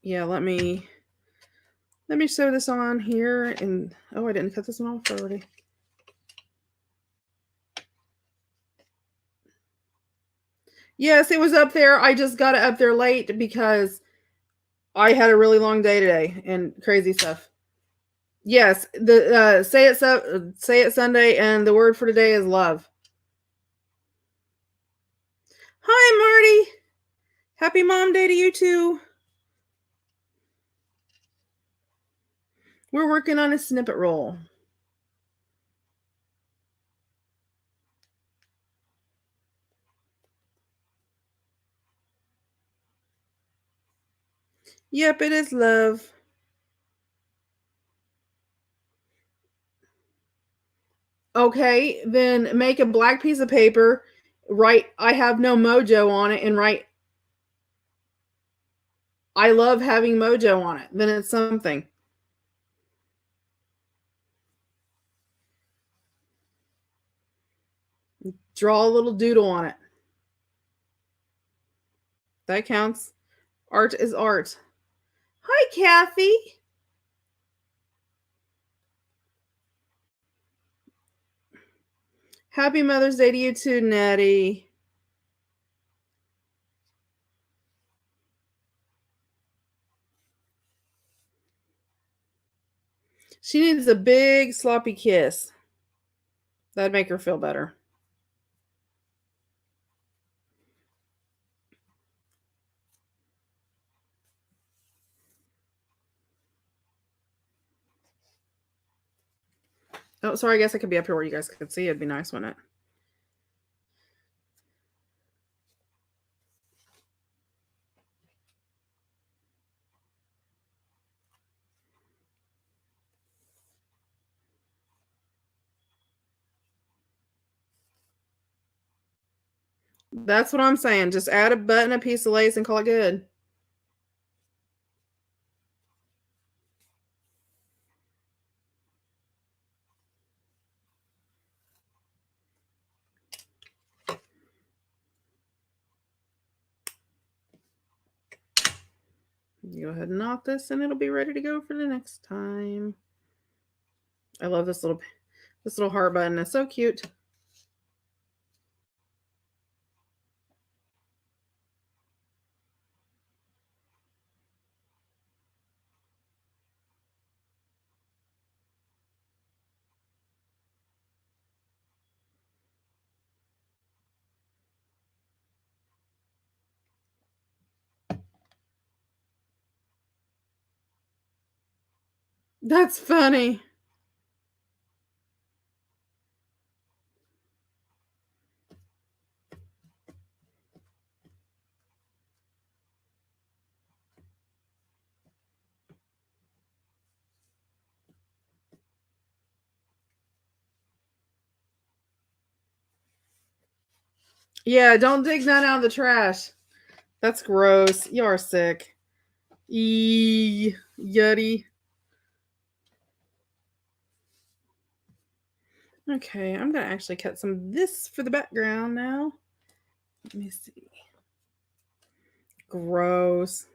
yeah, let me sew this on here. And oh, I didn't cut this one off already. Yes, it was up there. I just got it up there late because I had a really long day today and crazy stuff. Yes, the say it Sunday, and the word for today is love. Hi, Marty. Happy Mom Day to you too. We're working on a snippet roll. Yep, it is love. Okay, then make a black piece of paper. Write I have no mojo on it, and write I love having mojo on it. Then it's something. Draw a little doodle on it. That counts. Art is art. Hi, Kathy. Happy Mother's Day to you too, Nettie. She needs a big sloppy kiss. That'd make her feel better. Oh, sorry. I guess I could be up here where you guys could see. It'd be nice, wouldn't it? That's what I'm saying. Just add a button, a piece of lace, and call it good. Go ahead and knot this, and it'll be ready to go for the next time. I love this little heart button. It's so cute. That's funny. Yeah, don't dig that out of the trash. That's gross. You're sick. Yuddy. Okay, I'm gonna actually cut some of this for the background now. Let me see. Gross.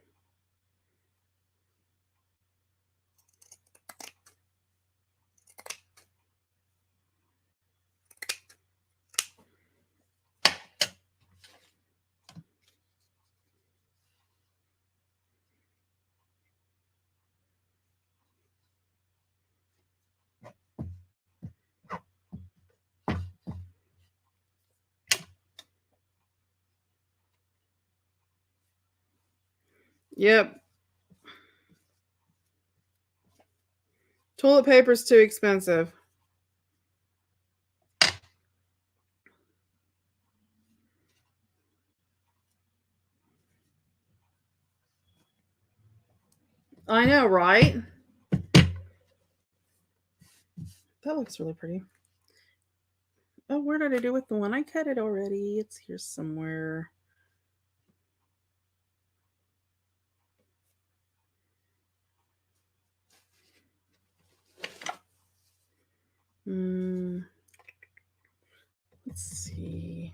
Yep. Toilet paper's too expensive. I know, right? That looks really pretty. Oh, where did I do with the one? I cut it already. It's here somewhere. Let's see.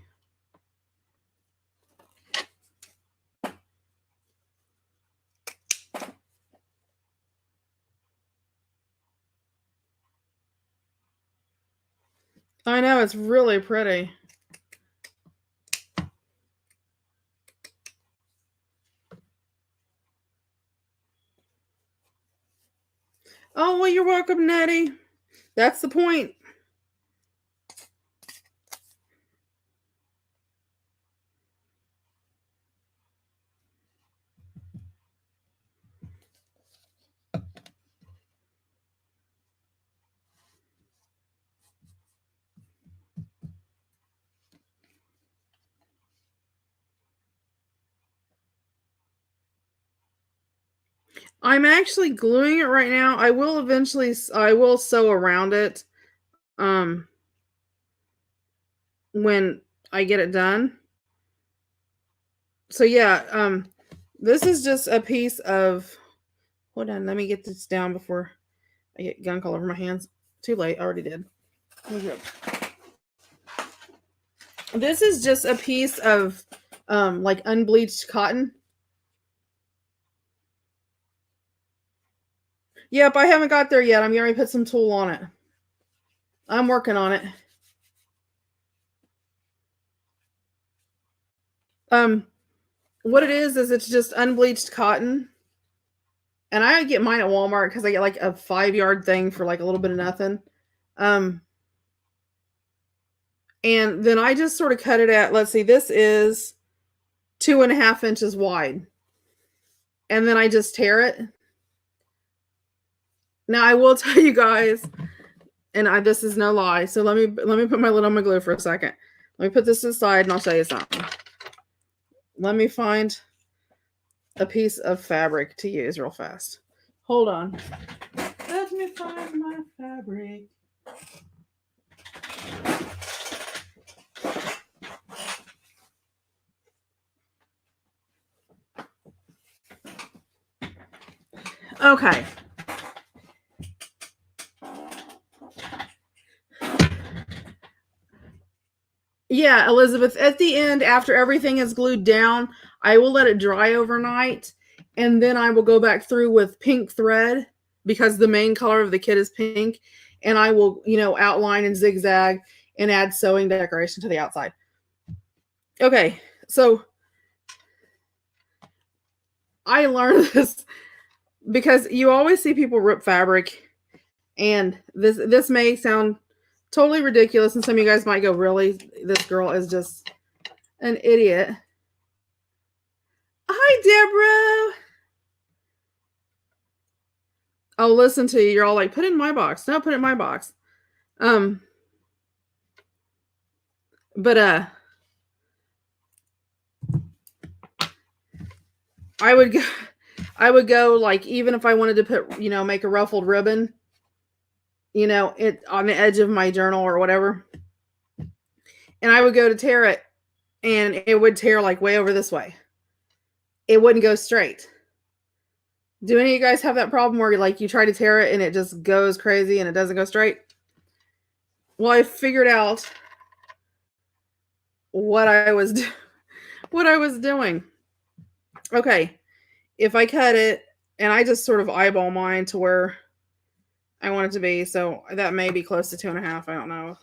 I know, it's really pretty. Oh, well, you're welcome, Nettie. That's the point. I'm actually gluing it right now. I will sew around it when I get it done. So yeah, this is just a piece of, hold on, let me get this down before I get gunk all over my hands. Too late, I already did. This is just a piece of like unbleached cotton. Yep, I haven't got there yet. I'm going to put some tulle on it. I'm working on it. What it is it's just unbleached cotton. And I get mine at Walmart because I get like a 5-yard thing for like a little bit of nothing. And then I just sort of cut it at, let's see, this is 2.5 inches wide. And then I just tear it. Now I will tell you guys, and this is no lie. So let me put my lid on my glue for a second. Let me put this aside and I'll show you something. Let me find a piece of fabric to use real fast. Hold on. Let me find my fabric. Okay. Yeah, Elizabeth, at the end, after everything is glued down, I will let it dry overnight, and then I will go back through with pink thread because the main color of the kit is pink, and I will, outline and zigzag and add sewing decoration to the outside. Okay, so I learned this because you always see people rip fabric, and this may sound totally ridiculous, and some of you guys might go, really? This girl is just an idiot. Hi, Deborah. I'll listen to you. You're all like, put it in my box. No, put it in my box. But I would go like, even if I wanted to put, make a ruffled ribbon, it on the edge of my journal or whatever. And I would go to tear it, and it would tear like way over this way. It wouldn't go straight. Do any of you guys have that problem where you try to tear it and it just goes crazy and it doesn't go straight? Well, I figured out what I was doing. Okay, if I cut it and I just sort of eyeball mine to where I want it to be, so that may be close to 2.5. I don't know.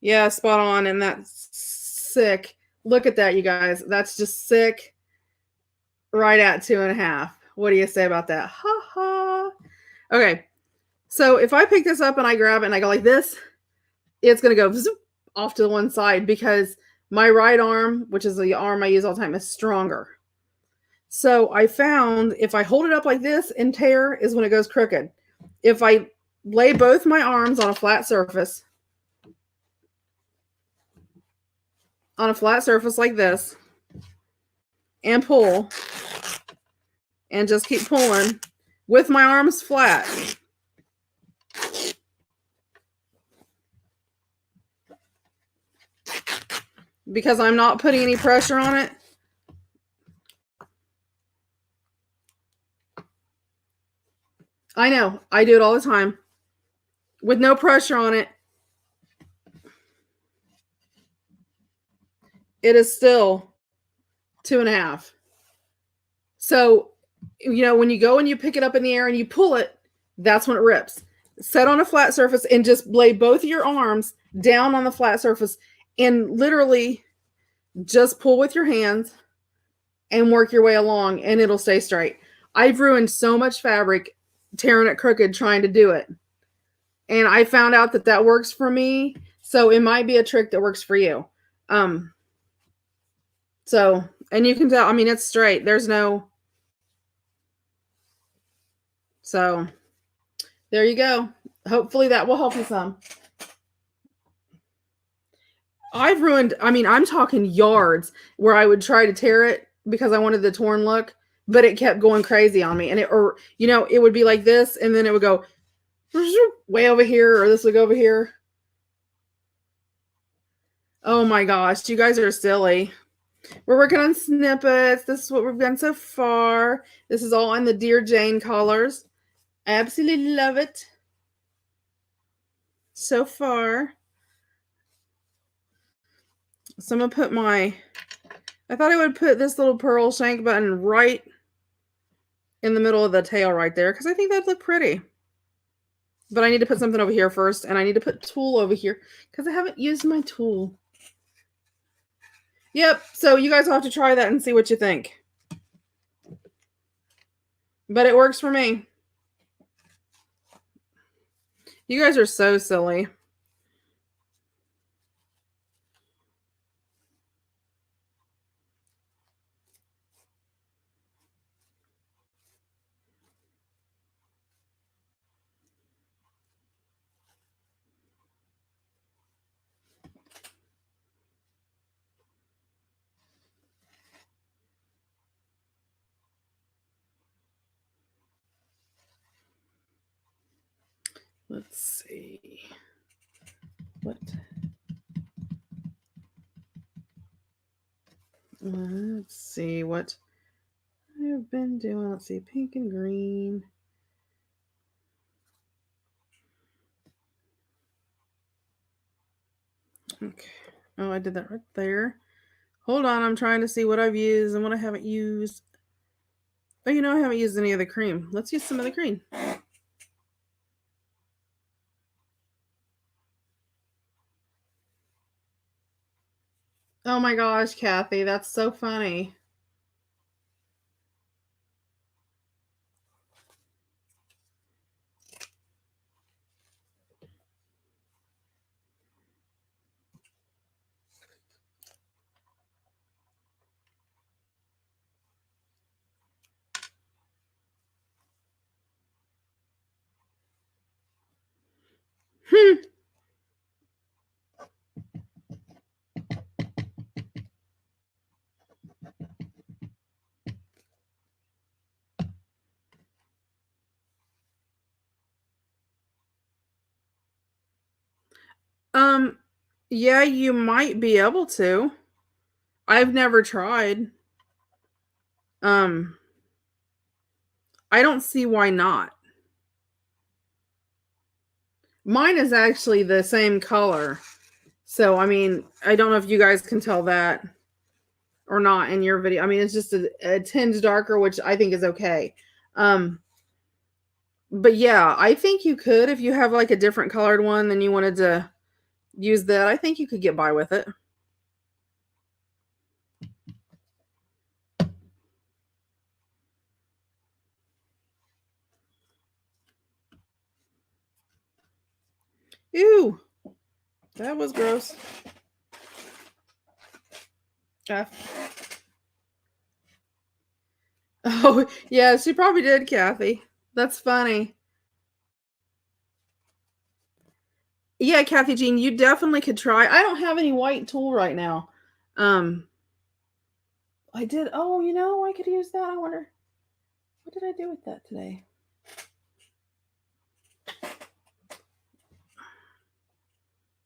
Yeah, spot on, and that's sick. Look at that, you guys. That's just sick. Right at 2.5. What do you say about that? Ha ha. Okay, so if I pick this up and I grab it and I go like this, it's going to go zoop off to the one side because my right arm, which is the arm I use all the time, is stronger. So I found if I hold it up like this and tear is when it goes crooked. If I lay both my arms on a flat surface like this and pull and just keep pulling with my arms flat. Because I'm not putting any pressure on it. I know. I do it all the time. With no pressure on it. It is still 2.5. So, when you go and you pick it up in the air and you pull it, that's when it rips. Set on a flat surface and just lay both of your arms down on the flat surface and literally just pull with your hands and work your way along and it'll stay straight. I've ruined so much fabric tearing it crooked trying to do it. And I found out that works for me. So it might be a trick that works for you. So, and you can tell, I mean, it's straight. There's no. So there you go. Hopefully that will help you some. I've ruined, I mean, I'm talking yards where I would try to tear it because I wanted the torn look, but it kept going crazy on me. And it would be like this and then it would go way over here or this would go over here. Oh my gosh, you guys are silly. We're working on snippets. This is what we've done so far. This is all in the Dear Jane colors. I absolutely love it so far. So I'm going to put I thought I would put this little pearl shank button right in the middle of the tail right there because I think that'd look pretty. But I need to put something over here first, and I need to put tulle over here because I haven't used my tulle. Yep, so you guys will have to try that and see what you think. But it works for me. You guys are so silly. Let's see. Let's see what I've been doing. Let's see, pink and green. Okay. Oh, I did that right there. Hold on, I'm trying to see what I've used and what I haven't used. Oh, I haven't used any of the cream. Let's use some of the cream. Oh my gosh, Kathy, that's so funny. Yeah, you might be able to. I've never tried. I don't see why not. Mine is actually the same color. So, I mean, I don't know if you guys can tell that or not in your video. I mean, it's just a tinge darker, which I think is okay. But yeah, I think you could if you have like a different colored one than you wanted to use that. I think you could get by with it. Ew. That was gross. Oh, yeah, she probably did, Kathy. That's funny. Yeah, Kathy Jean, you definitely could try. I don't have any white tulle right now. Um, I did. Oh, I could use that. I wonder what did I do with that today?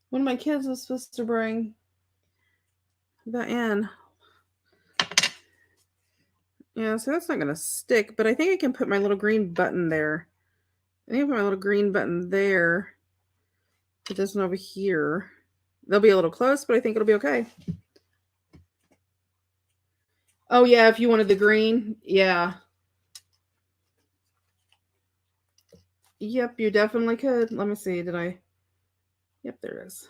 One of my kids was supposed to bring that in. Yeah, so that's not gonna stick, but I think I can put my little green button there. I think I put my little green button there. Put this one over here. They'll be a little close, but I think it'll be okay. Oh yeah, if you wanted the green, yeah. Yep, you definitely could. Let me see. Did I? Yep, there it is.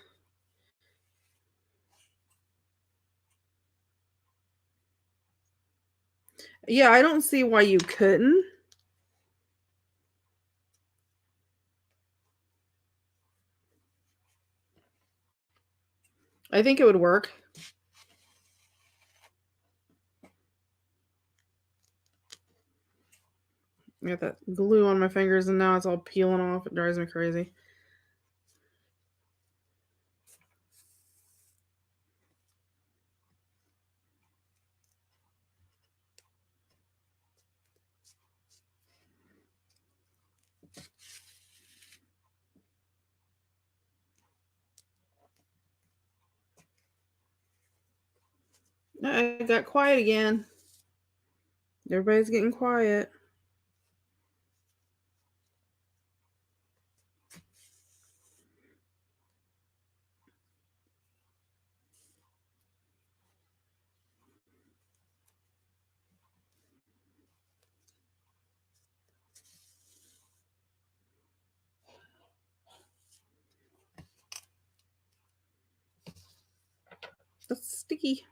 Yeah, I don't see why you couldn't. I think it would work. I got that glue on my fingers and now it's all peeling off. It drives me crazy. I got quiet again. Everybody's getting quiet. That's sticky.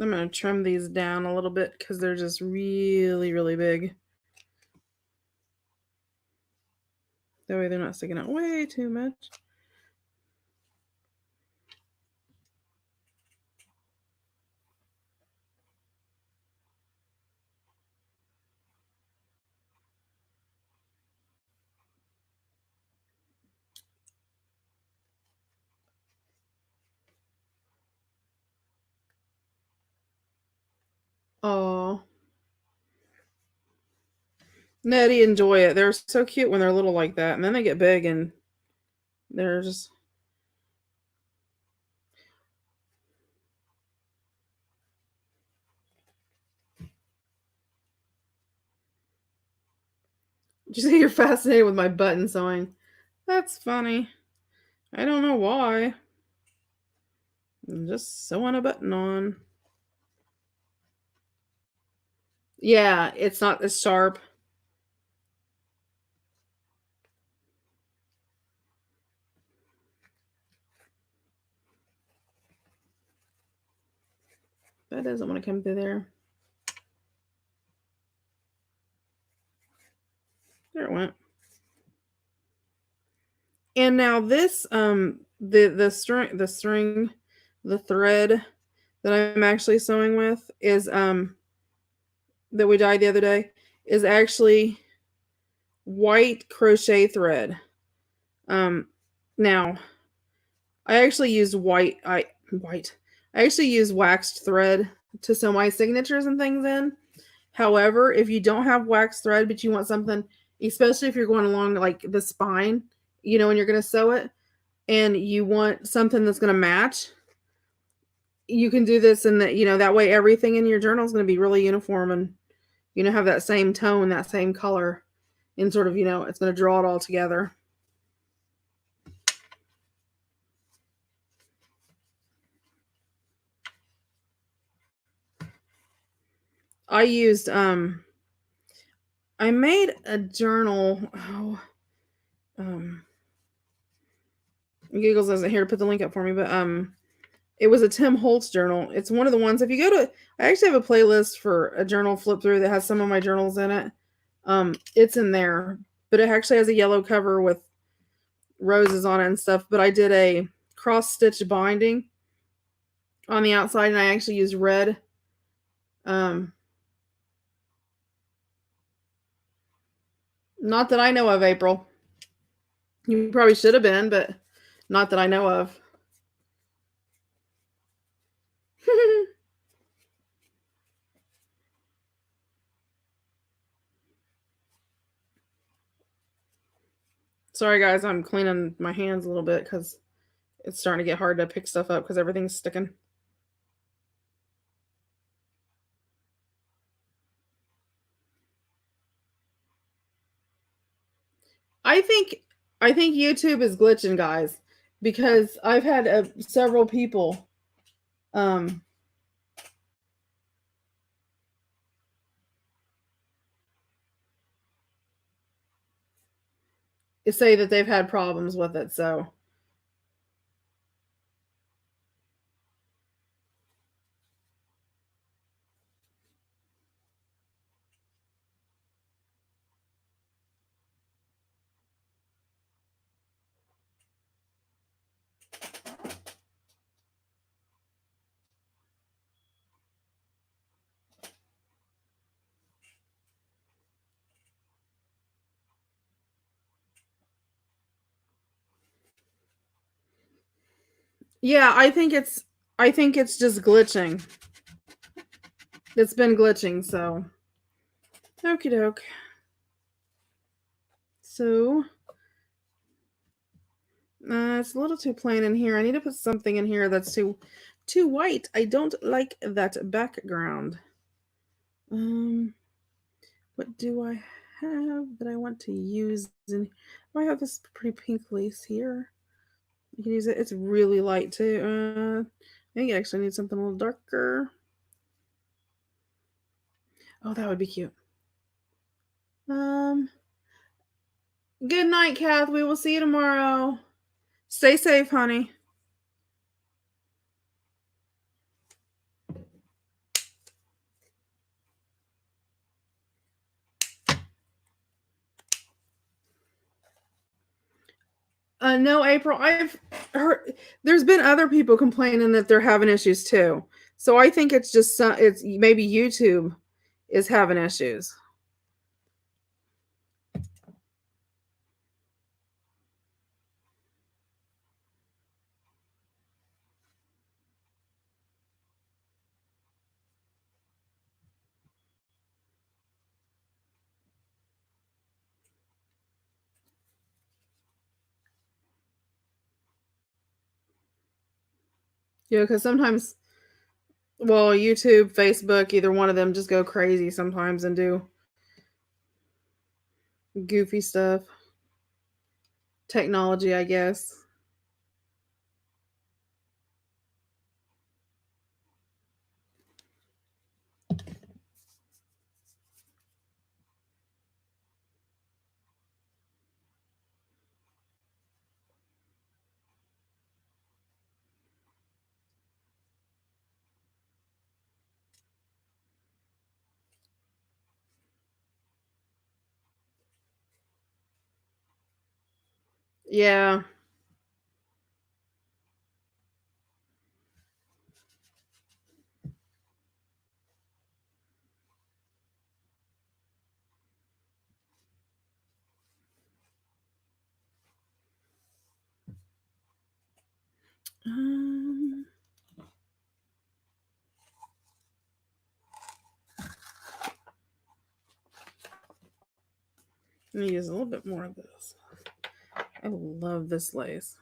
I'm going to trim these down a little bit because they're just really, really big. That way they're not sticking out way too much. Oh, Nettie enjoy it. They're so cute when they're little like that, and then they get big and they're just. You say you're fascinated with my button sewing. That's funny. I don't know why. I'm just sewing a button on. Yeah, it's not as sharp. That doesn't want to come through there. There it went. And now this the thread that I'm actually sewing with is that we dyed the other day is actually white crochet thread. Now I actually used I actually use waxed thread to sew my signatures and things in. However, if you don't have waxed thread, but you want something, especially if you're going along like the spine, and you're going to sew it, and you want something that's going to match, you can do this, and that way everything in your journal is going to be really uniform and have that same tone, that same color, and sort of, it's going to draw it all together. I used I made a journal. Oh, Giggles isn't here to put the link up for me, but it was a Tim Holtz journal. It's one of the ones. If you go to, I actually have a playlist for a journal flip through that has some of my journals in it. It's in there, but it actually has a yellow cover with roses on it and stuff. But I did a cross stitch binding on the outside, and I actually used red. Not that I know of, April. You probably should have been, but not that I know of. Sorry, guys, I'm cleaning my hands a little bit because it's starting to get hard to pick stuff up because everything's sticking. I think YouTube is glitching, guys, because I've had several people say that they've had problems with it. So yeah, I think it's just glitching. It's been glitching, so okie doke. So it's a little too plain in here. I need to put something in here that's too white. I don't like that background. What do I have that I want to use? I have this pretty pink lace here. You can use it. It's really light too. I think I actually need something a little darker. Oh, that would be cute. Good night, Kath. We will see you tomorrow. Stay safe, honey. No, April. I've heard there's been other people complaining that they're having issues too. So I think it's just it's maybe YouTube is having issues. Yeah, because sometimes, well, YouTube, Facebook, either one of them just go crazy sometimes and do goofy stuff. Technology, I guess. Yeah. Let me use a little bit more of this. I love this lace.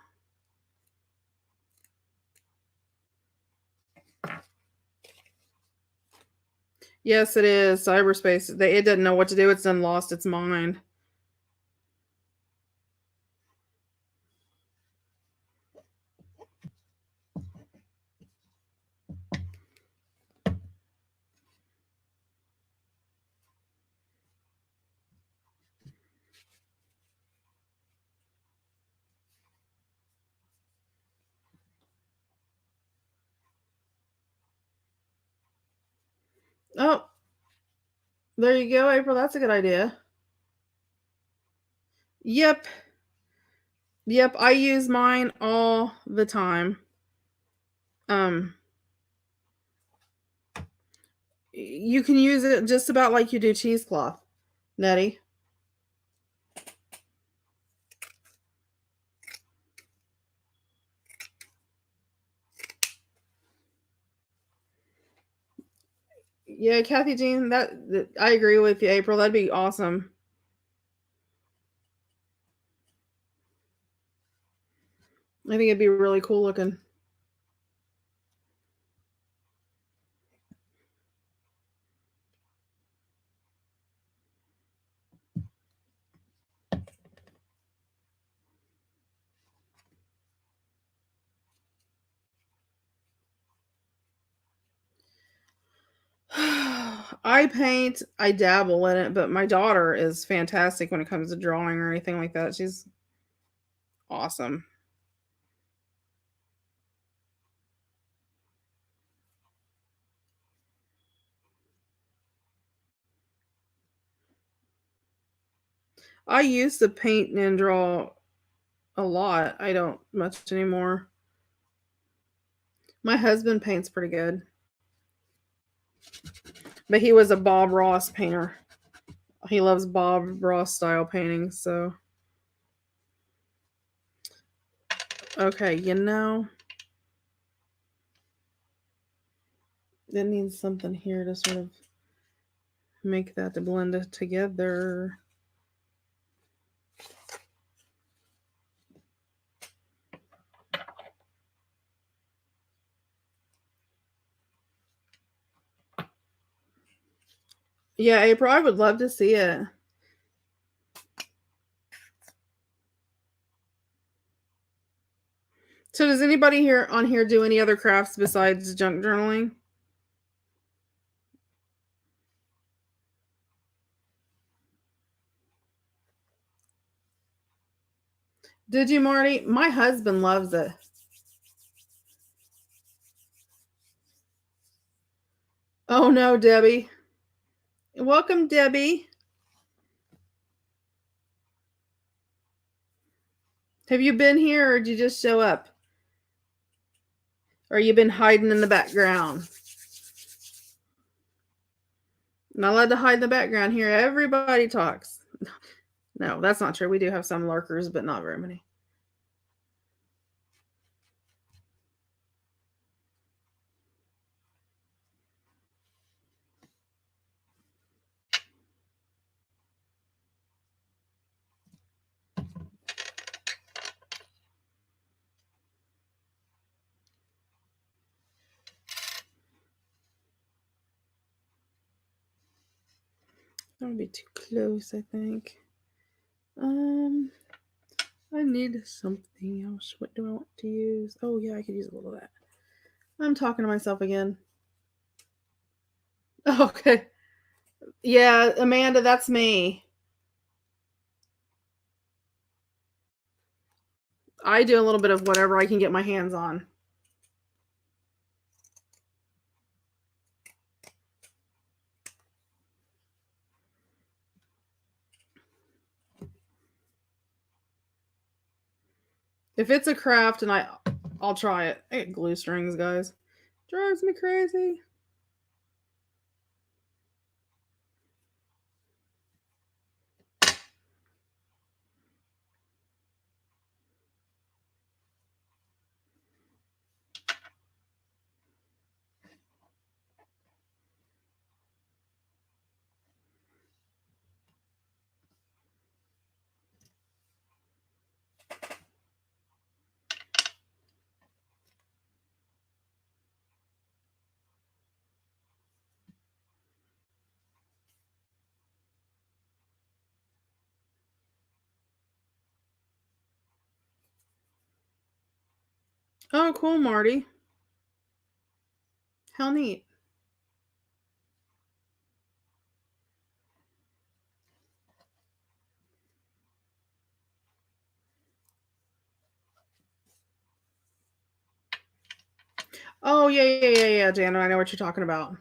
Yes, it is. Cyberspace. It doesn't know what to do. It's done lost its mind. Oh, there you go, April. That's a good idea. Yep. Yep. I use mine all the time. Um, you can use it just about like you do cheesecloth, Nettie. Yeah, Kathy Jean, that I agree with you, April. That'd be awesome. I think it'd be really cool looking. I paint, I dabble in it, but my daughter is fantastic when it comes to drawing or anything like that. She's awesome. I used to paint and draw a lot. I don't much anymore. My husband paints pretty good, but he was a Bob Ross painter. He loves Bob Ross style paintings. So, okay, it needs something here to sort of make that to blend it together. Yeah, April, I would love to see it. So, does anybody here on here do any other crafts besides junk journaling? Did you, Marty? My husband loves it. Oh no, Debbie. Welcome, Debbie. Have you been here or did you just show up? Or you been hiding in the background? Not allowed to hide in the background here. Everybody talks. No, that's not true. We do have some lurkers, but not very many. That would be too close, I think. I need something else. What do I want to use? Oh yeah, I could use a little of that. I'm talking to myself again. Okay. Yeah, Amanda, that's me. I do a little bit of whatever I can get my hands on. If it's a craft and I'll try it. I get glue strings, guys. Drives me crazy. Oh, cool, Marty. How neat. Oh, yeah, Janet. I know what you're talking about.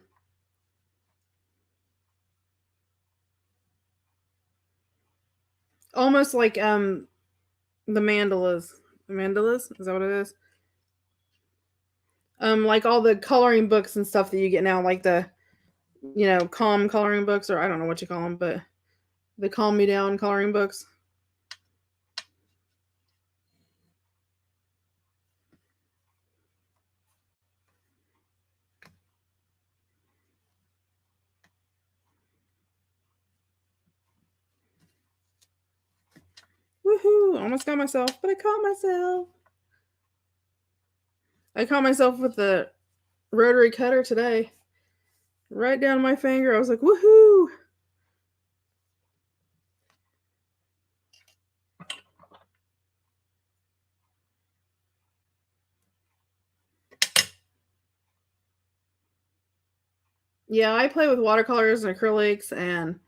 Almost like the mandalas. The mandalas? Is that what it is? Like all the coloring books and stuff that you get now, like the calm coloring books, or I don't know what you call them, but the calm me down coloring books. Woohoo! Almost got myself, but I caught myself. I caught myself with the rotary cutter today. Right down my finger. I was like, woohoo! Yeah, I play with watercolors and acrylics and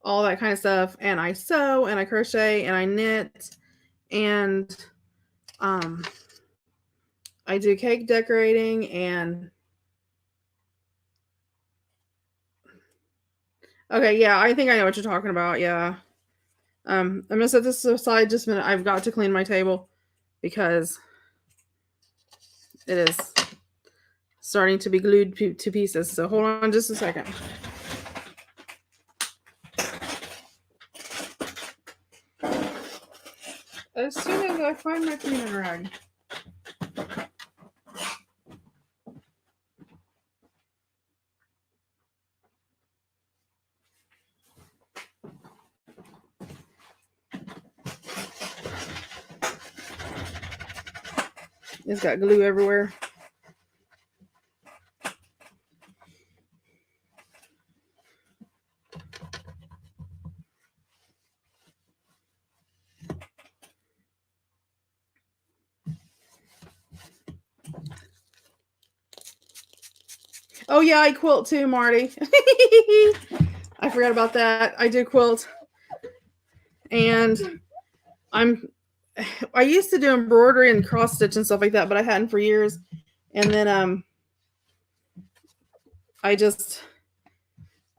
all that kind of stuff. And I sew and I crochet and I knit and um I do cake decorating and okay, yeah, I think I know what you're talking about. Yeah. I'm gonna set this aside just a minute. I've got to clean my table because it is starting to be glued to pieces. So hold on just a second. As soon as I find my cleaning rag. It's got glue everywhere. Oh yeah, I quilt too, Marty. I forgot about that. I do quilt. And I used to do embroidery and cross stitch and stuff like that, but I hadn't for years. And then I just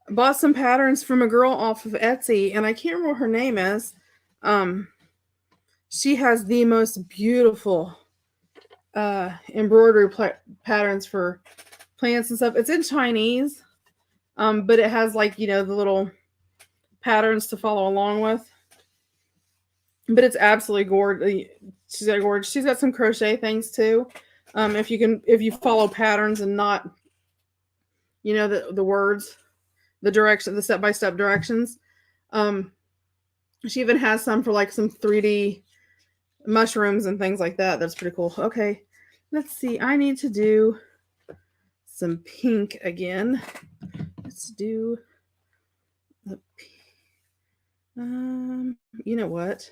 bought some patterns from a girl off of Etsy, and I can't remember what her name is. She has the most beautiful embroidery patterns for plants and stuff. It's in Chinese, but it has like the little patterns to follow along with. But it's absolutely gorgeous. She's got gorgeous. She's got some crochet things too. If you follow patterns and not the words, the direction, the step by step directions. Um, she even has some for like some 3D mushrooms and things like that. That's pretty cool. Okay, let's see. I need to do some pink again. Let's do the you know what?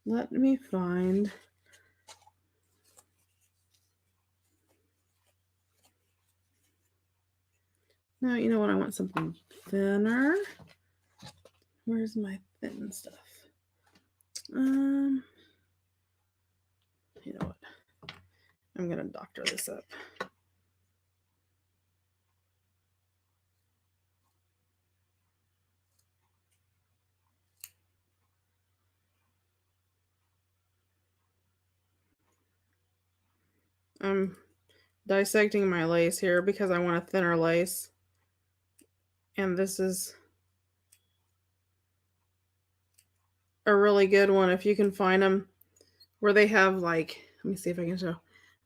Let me find. No, you know what? I want something thinner. Where's my thin stuff? You know what? I'm gonna doctor this up. I'm dissecting my lace here because I want a thinner lace. And this is a really good one if you can find them where they have like, let me see if I can show.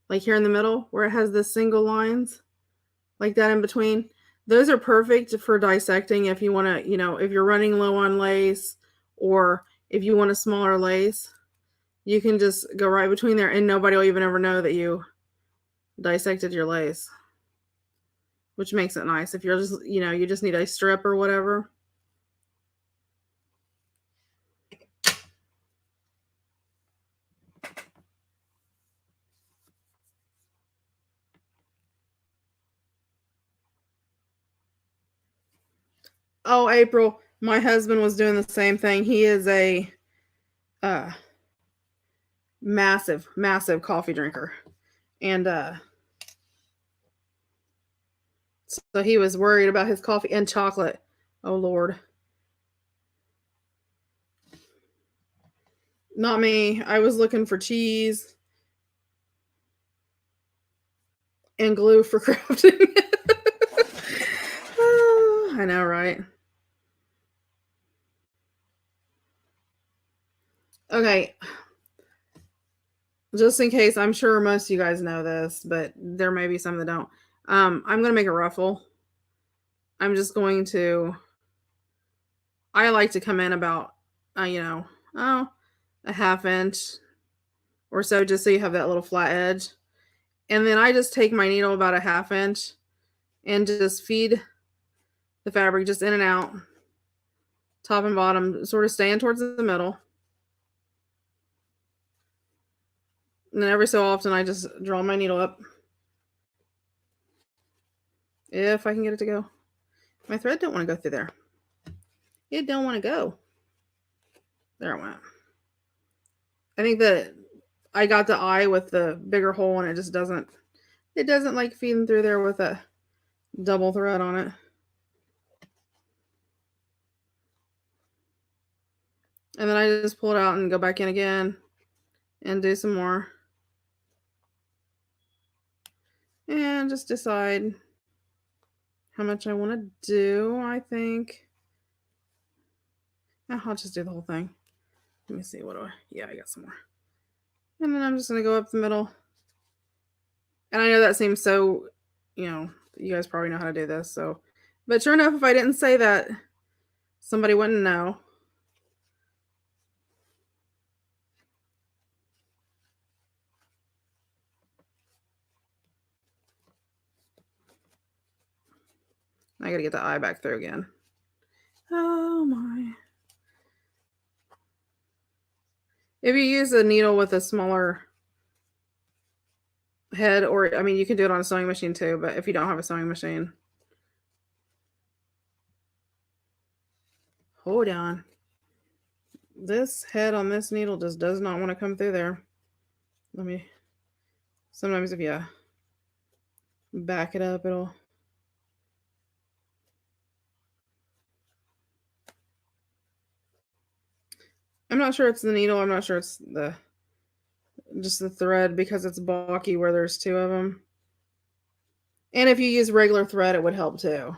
Like here in the middle where it has the single lines like that in between. Those are perfect for dissecting if you want to, if you're running low on lace or if you want a smaller lace, you can just go right between there and nobody will even ever know that you dissected your lace, which makes it nice if you're just, you just need a strip or whatever. Oh, April, my husband was doing the same thing. He is a uh, massive, massive coffee drinker. And so he was worried about his coffee and chocolate. Oh, Lord. Not me. I was looking for cheese and glue for crafting. I know, right? Okay. Just in case, I'm sure most of you guys know this, but there may be some that don't. I'm going to make a ruffle. I'm just going to, I like to come in about, you know, oh, a half inch or so, just so you have that little flat edge. And then I just take my needle about a half inch and just feed the fabric just in and out, top and bottom, sort of staying towards the middle. And then every so often I just draw my needle up. If I can get it to go. My thread don't want to go through there. It don't want to go. There it went. I think that I got the eye with the bigger hole and it doesn't like feeding through there with a double thread on it. And then I just pull it out and go back in again and do some more. And just decide how much I want to do, I think. I'll just do the whole thing. Let me see, yeah, I got some more. And then I'm just going to go up the middle. And I know that seems so, you guys probably know how to do this. So, but sure enough, if I didn't say that, somebody wouldn't know. I got to get the eye back through again. Oh my. If you use a needle with a smaller head, or I mean, you can do it on a sewing machine too, but if you don't have a sewing machine, hold on. This head on this needle just does not want to come through there. Sometimes if you back it up, it'll. I'm not sure it's the needle. I'm not sure it's just the thread because it's bulky where there's two of them. And if you use regular thread, it would help too.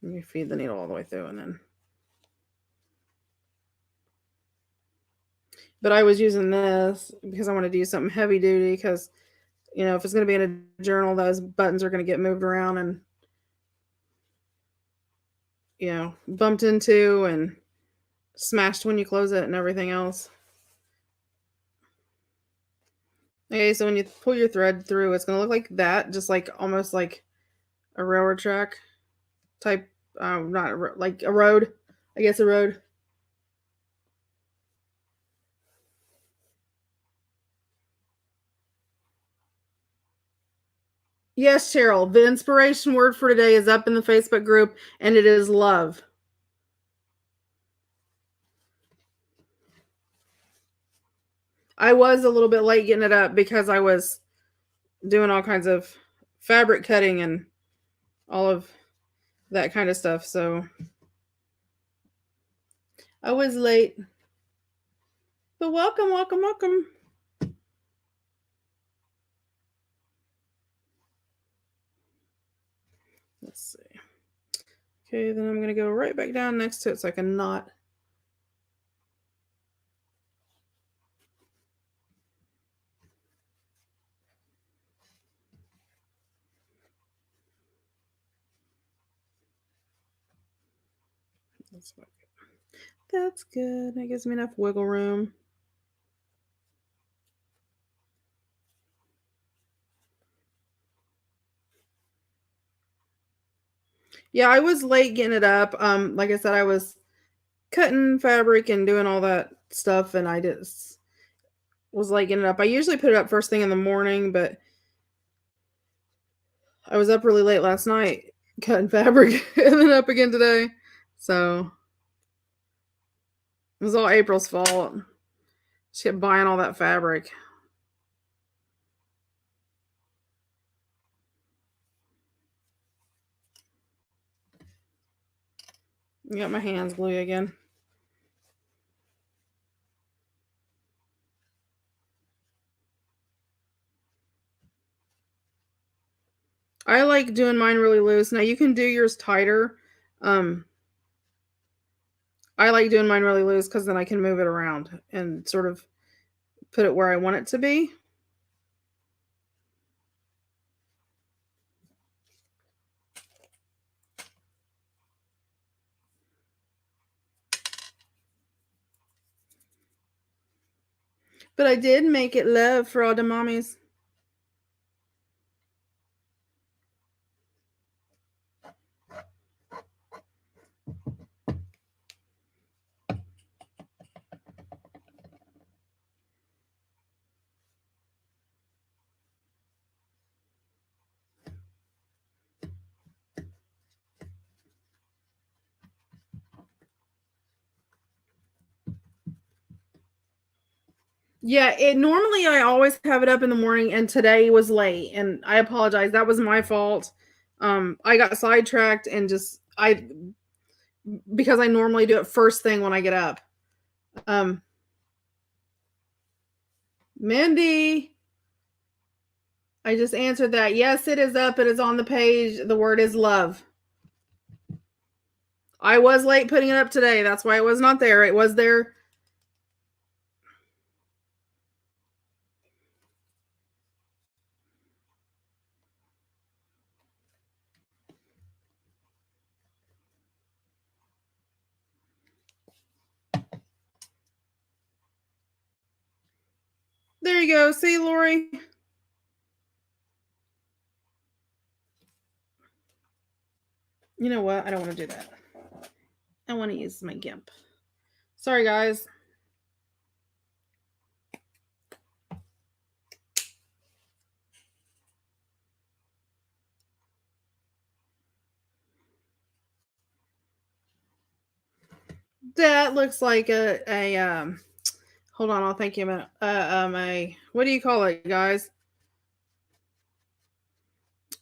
Let me feed the needle all the way through and then. But I was using this because I wanted to use something heavy duty because, if it's going to be in a journal, those buttons are going to get moved around and, bumped into and smashed when you close it and everything else. Okay, so when you pull your thread through, it's going to look like that, just like almost like a railroad track type, not like a road, I guess a road. Yes, Cheryl, the inspiration word for today is up in the Facebook group, and it is love. I was a little bit late getting it up because I was doing all kinds of fabric cutting and all of that kind of stuff. So I was late. But welcome, welcome, welcome. Let's see. Okay, then I'm going to go right back down next to it so I can knot. That's good. That gives me enough wiggle room. Yeah, I was late getting it up. Like I said, I was cutting fabric and doing all that stuff, and I just was late getting it up. I usually put it up first thing in the morning, but I was up really late last night cutting fabric and then up again today. So it was all April's fault. She kept buying all that fabric. You got my hands gluey again. I like doing mine really loose. Now you can do yours tighter. I like doing mine really loose because then I can move it around and sort of put it where I want it to be. But I did make it love for all the mommies. Yeah, it normally I always have it up in the morning and today was late and I apologize. That was my fault. I got sidetracked and just I because I normally do it first thing when I get up. Um Mindy, I just answered that. Yes, it is up. It is on the page. The word is love. I was late putting it up today. That's why it was not there. It was there. There you go. See, Lori? You know what? I don't want to do that. I want to use my GIMP. Sorry, guys. That looks like a hold on, I'll think you a minute. A what do you call it, guys?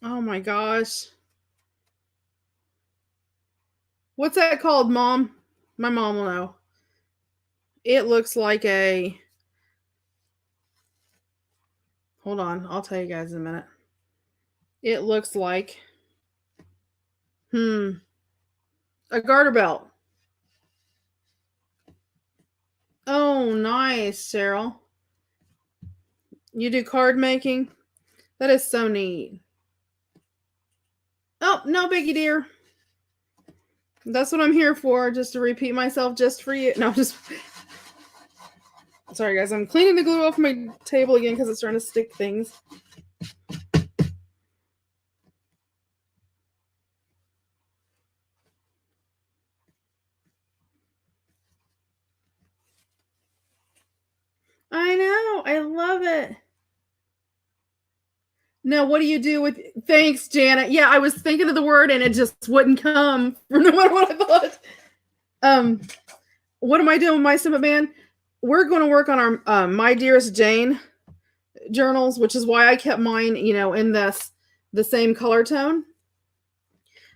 Oh my gosh. What's that called, Mom? My mom will know. It looks like a hold on, I'll tell you guys in a minute. It looks like a garter belt. Oh, nice, Cheryl. You do card making? That is so neat. Oh, no biggie, dear. That's what I'm here for, just to repeat myself just for you. No, just sorry, guys. I'm cleaning the glue off my table again because it's starting to stick things. I know. I love it. Now, what do you do with? Thanks, Janet. Yeah, I was thinking of the word and it just wouldn't come no matter what I thought. What am I doing with my Snippet band? We're going to work on our My Dearest Jane journals, which is why I kept mine, in the same color tone.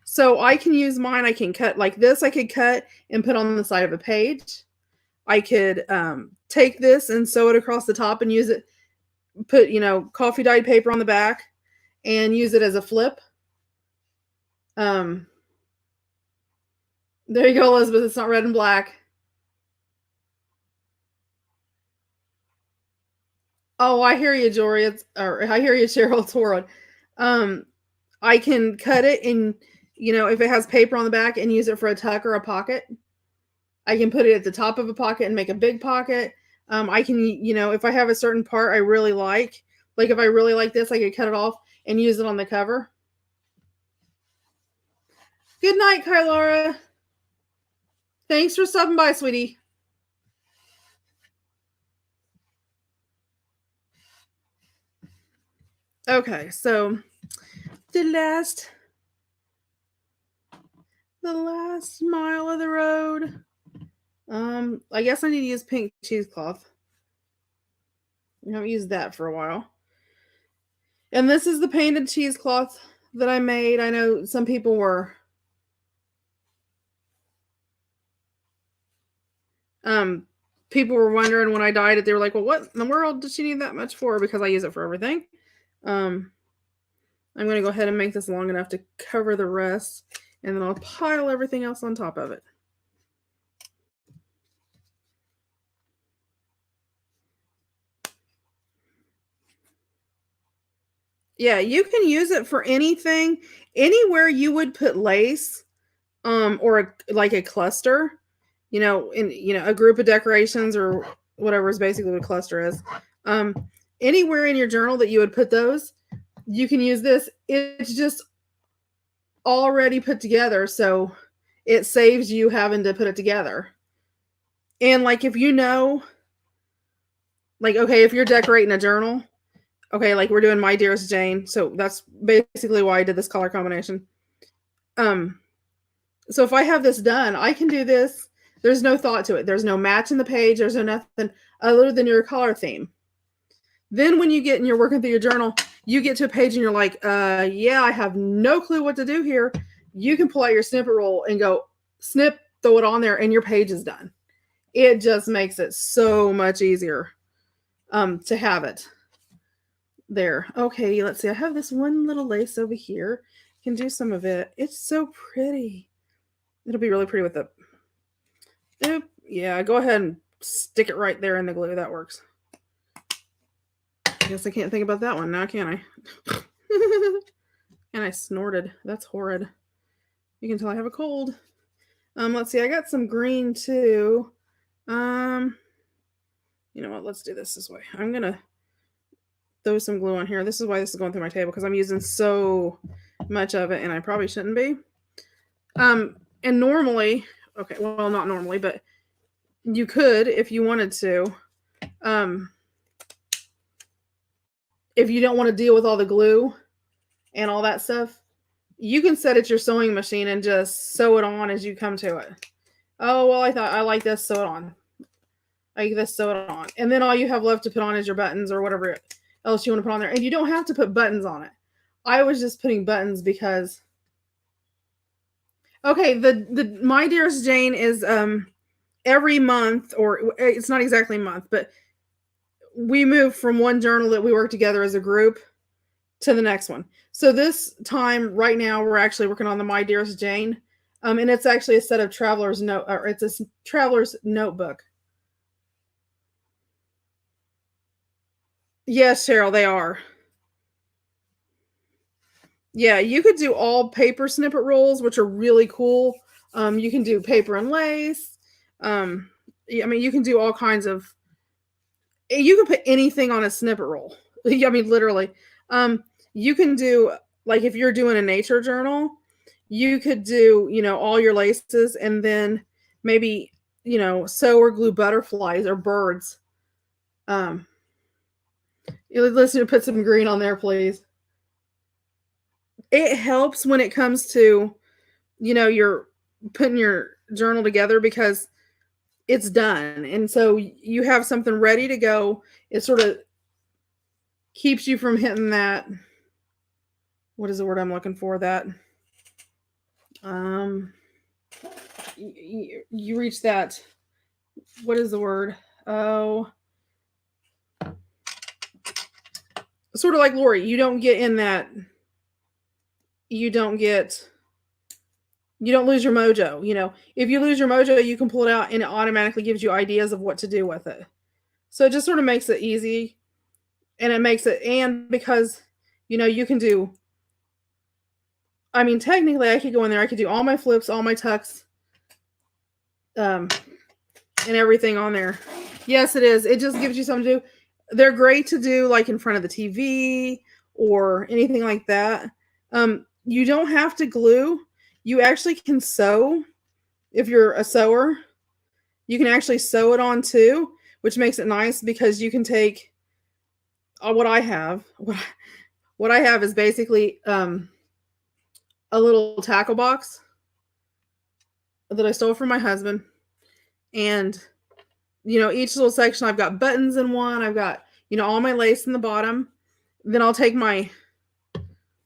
So I can use mine. I can cut like this. I could cut and put on the side of a page. I could take this and sew it across the top and use it. Put coffee dyed paper on the back and use it as a flip. There you go, Elizabeth. It's not red and black. Oh, I hear you, Jory. I hear you, Cheryl. It's horrid. I can cut it in, if it has paper on the back and use it for a tuck or a pocket. I can put it at the top of a pocket and make a big pocket. I can, if I have a certain part I really like if I really like this, I could cut it off and use it on the cover. Good night, Kylara. Thanks for stopping by, sweetie. Okay, so the last mile of the road. I guess I need to use pink cheesecloth. I haven't used that for a while. And this is the painted cheesecloth that I made. I know some people were wondering when I dyed it. They were like, well, what in the world does she need that much for? Because I use it for everything. I'm going to go ahead and make this long enough to cover the rest, and then I'll pile everything else on top of it. Yeah, you can use it for anything. Anywhere you would put lace, or like a cluster, in a group of decorations or whatever is basically what a cluster is. Anywhere in your journal that you would put those, you can use this. It's just already put together, so it saves you having to put it together. And like if okay, if you're decorating a journal, okay, like we're doing My Dearest Jane, so that's basically why I did this color combination. So if I have this done, I can do this. There's no thought to it. There's no match in the page. There's no nothing other than your color theme. Then when you get and you're working through your journal, you get to a page and you're like, yeah, I have no clue what to do here. You can pull out your snippet roll and go snip, throw it on there, and your page is done. It just makes it so much easier to have it there. Okay, let's see. I have this one little lace over here. I can do some of it. It's so pretty. It'll be really pretty with the... Oop, yeah, go ahead and stick it right there in the glue. That works. I guess I can't think about that one now, can I? And I snorted. That's horrid. You can tell I have a cold. Let's see. I got some green too. You know what? Let's do this way. I'm going to throw some glue on here. This is why this is going through my table, because I'm using so much of it, and I probably shouldn't be. And normally, okay, well, not normally, but you could, if you wanted to, if you don't want to deal with all the glue and all that stuff, you can set it your sewing machine and just sew it on as you come to it. Oh, well, I thought I like this, sew it on. I like this, sew it on. And then all you have left to put on is your buttons or whatever else you want to put on there. And you don't have to put buttons on it. I was just putting buttons because... Okay, the My Dearest Jane is every month, or it's not exactly a month, but we move from one journal that we work together as a group to the next one. So this time, right now, we're actually working on the My Dearest Jane, and it's actually a set of traveler's it's a traveler's notebook. Yes, Cheryl, they are. Yeah, you could do all paper snippet rolls, which are really cool. You can do paper and lace. I mean, you can do all kinds of... You can put anything on a snippet roll. I mean, literally. You can do, like, if you're doing a nature journal, you could do, all your laces, and then maybe, sew or glue butterflies or birds. Listen, to put some green on there, please. It helps when it comes to, you're putting your journal together, because it's done. And so you have something ready to go. It sort of keeps you from hitting that... What is the word I'm looking for? That you reach that... What is the word? Oh, sort of like Lori. You don't get in that... You don't lose your mojo. If you lose your mojo, you can pull it out and it automatically gives you ideas of what to do with it. So it just sort of makes it easy, and it makes it... And because, you can do... I mean, technically, I could go in there. I could do all my flips, all my tucks, and everything on there. Yes, it is. It just gives you something to do. They're great to do, like, in front of the TV or anything like that. You don't have to glue. You actually can sew. If you're a sewer, you can actually sew it on too, which makes it nice, because you can take... What I have is basically... a little tackle box that I stole from my husband. And, each little section, I've got buttons in one. I've got, all my lace in the bottom. Then I'll take my,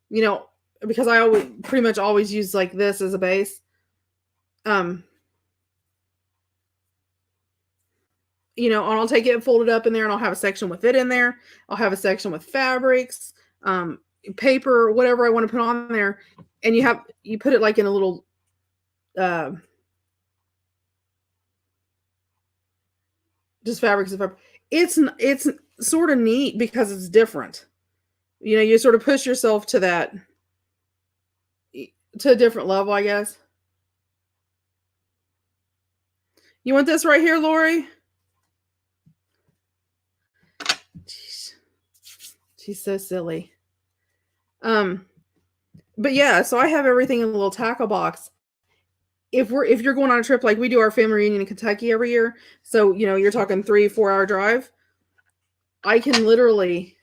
because I always pretty much always use like this as a base. And I'll take it and fold it up in there, and I'll have a section with it in there. I'll have a section with fabrics, paper, whatever I want to put on there. And you put it like in a little, just fabrics and fabric. It's sort of neat because it's different. You sort of push yourself to a different level, I guess. You want this right here, Lori? Jeez. She's so silly. But yeah, so I have everything in a little tackle box. If you're going on a trip, like we do our family reunion in Kentucky every year, so you're talking 3-4 hour drive, I can literally,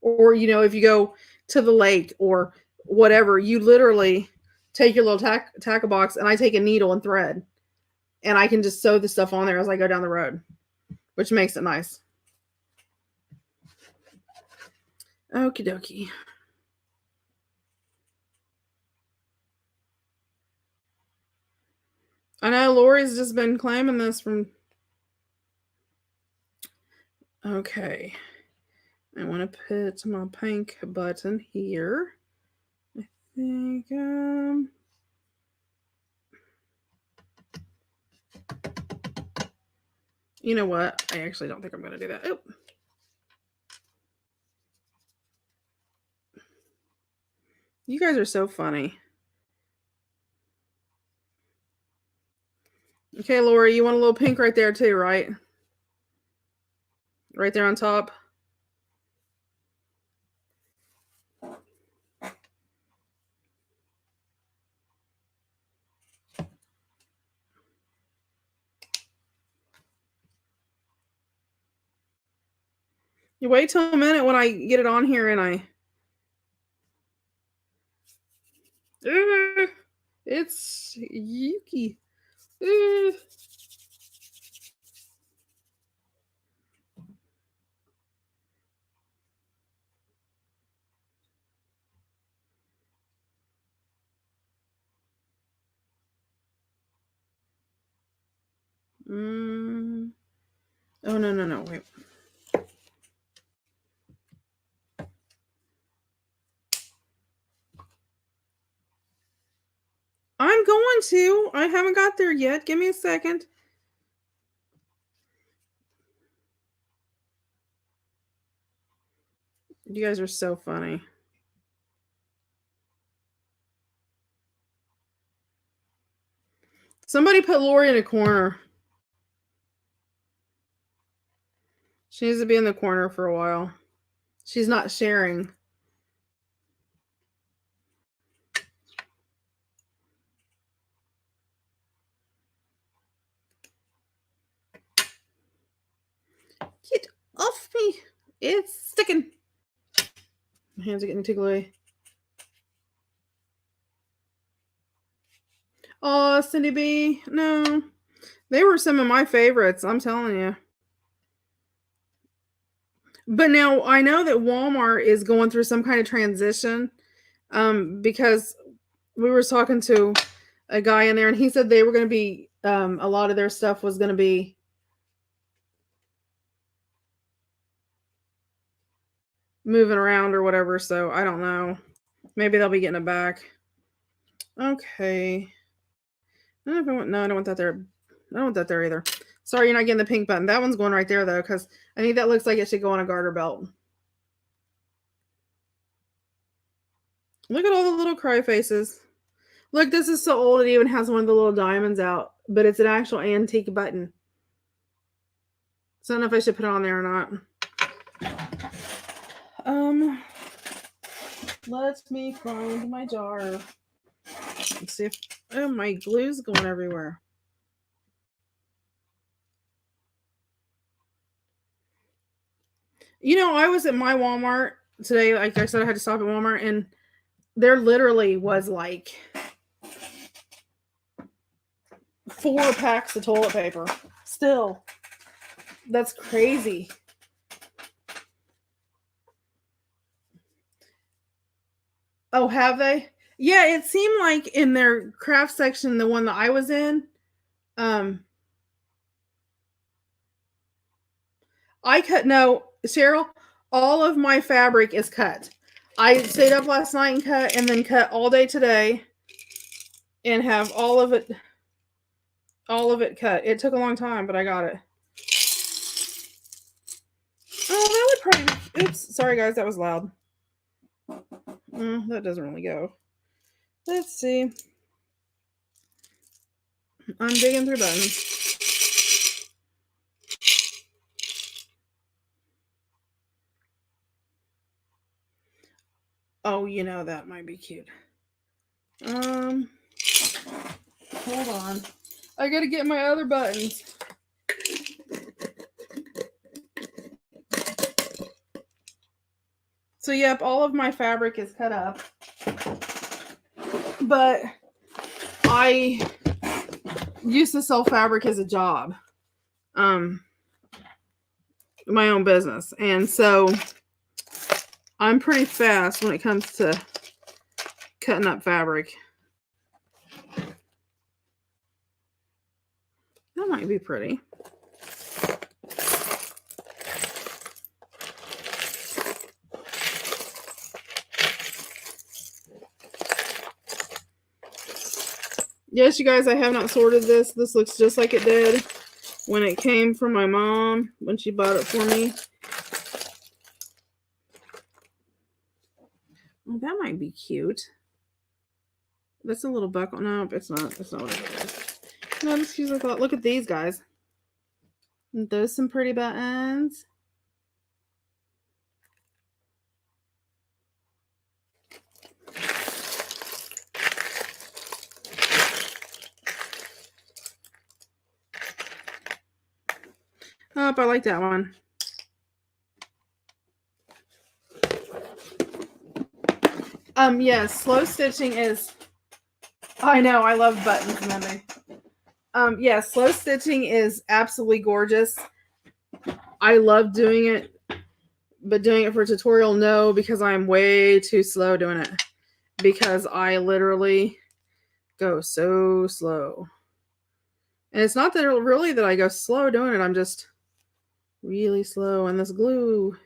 or if you go to the lake or whatever, you literally take your little tackle box, and I take a needle and thread, and I can just sew the stuff on there as I go down the road, which makes it nice. Okie dokie. I know Lori's just been claiming this from. Okay. I want to put my pink button here. I think, you know what? I actually don't think I'm going to do that. Oh. You guys are so funny. Okay, Lori, you want a little pink right there too, right? Right there on top. You wait till a minute when I get it on here and it's yucky. Oh, no, wait. I'm going to. I haven't got there yet. Give me a second. You guys are so funny. Somebody put Lori in a corner. She needs to be in the corner for a while. She's not sharing. Get off me. It's sticking. My hands are getting tickly. Oh, Cindy B. No. They were some of my favorites, I'm telling you. But now I know that Walmart is going through some kind of transition, because we were talking to a guy in there, and he said they were going to be, a lot of their stuff was going to be moving around or whatever. So I don't know. Maybe they'll be getting it back. Okay. I don't know if I want. No, I don't want that there. I don't want that there either. Sorry, you're not getting the pink button. That one's going right there though, because I think that looks like it should go on a garter belt. Look at all the little cry faces. Look, this is so old it even has one of the little diamonds out, but it's an actual antique button. So I don't know if I should put it on there or not. Let me find my jar. Let's see if, oh, my glue's going everywhere. I was at my Walmart today. Like I said, I had to stop at Walmart, and there literally was like 4 packs of toilet paper. Still. That's crazy. Oh, have they? Yeah, it seemed like in their craft section, the one that I was in, I cut, no, Cheryl, all of my fabric is cut. I stayed up last night and cut, and then cut all day today and have all of it cut. It took a long time, but I got it. Oh, that would probably be, oops, sorry guys, that was loud. That doesn't really go. Let's see. I'm digging through buttons. Oh, you know, that might be cute. Hold on. I gotta get my other buttons. So, yep, all of my fabric is cut up. But I used to sell fabric as a job. My own business. And so I'm pretty fast when it comes to cutting up fabric. That might be pretty. Yes, you guys, I have not sorted this. This looks just like it did when it came from my mom when she bought it for me. Oh, that might be cute. That's a little buckle. No, it's not. That's not what it is. No, just because I thought, look at these guys. And those some pretty buttons. Oh, I like that one. Yes, slow stitching is, I know, I love buttons, Monday. Yeah, slow stitching is absolutely gorgeous. I love doing it, but doing it for a tutorial, no, because I'm way too slow doing it. Because I literally go so slow. And it's not that really that I go slow doing it, I'm just really slow. And this glue,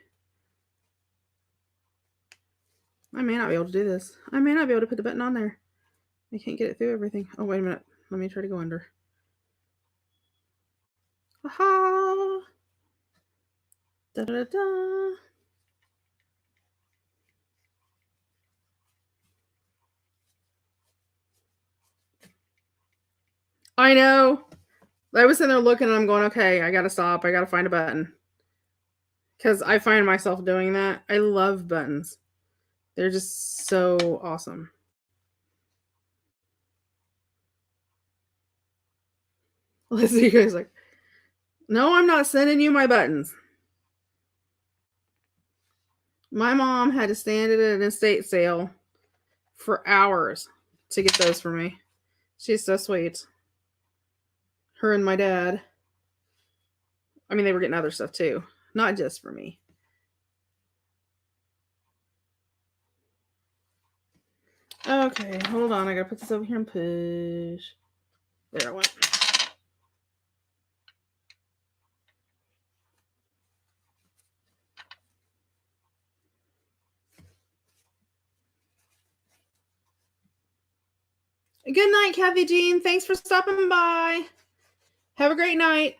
I may not be able to do this. I may not be able to put the button on there. I can't get it through everything. Oh, wait a minute. Let me try to go under. Aha! Da da da. I know. I was sitting there looking and I'm going, okay, I gotta stop. I gotta find a button. Because I find myself doing that. I love buttons. They're just so awesome. Let's see, you guys like, no, I'm not sending you my buttons. My mom had to stand at an estate sale for hours to get those for me. She's so sweet. Her and my dad. I mean, they were getting other stuff too. Not just for me. Okay, hold on. I gotta put this over here and push. There it went. Good night, Kathy Jean. Thanks for stopping by. Have a great night.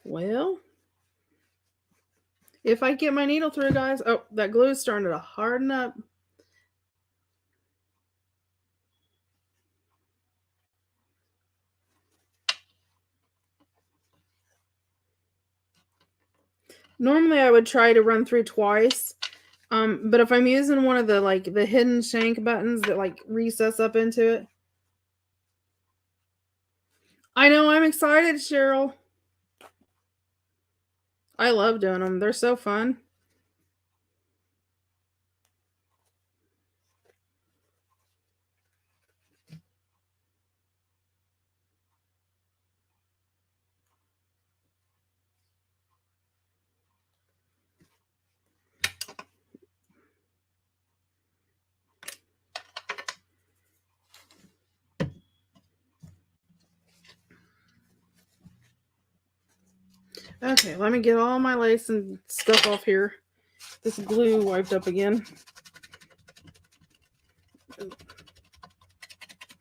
Well, if I get my needle through, guys. Oh, that glue is starting to harden up. Normally, I would try to run through twice. But if I'm using one of the the hidden shank buttons that recess up into it, I know, I'm excited, Cheryl. I love doing them. They're so fun. Okay, let me get all my lace and stuff off here. This glue wiped up again.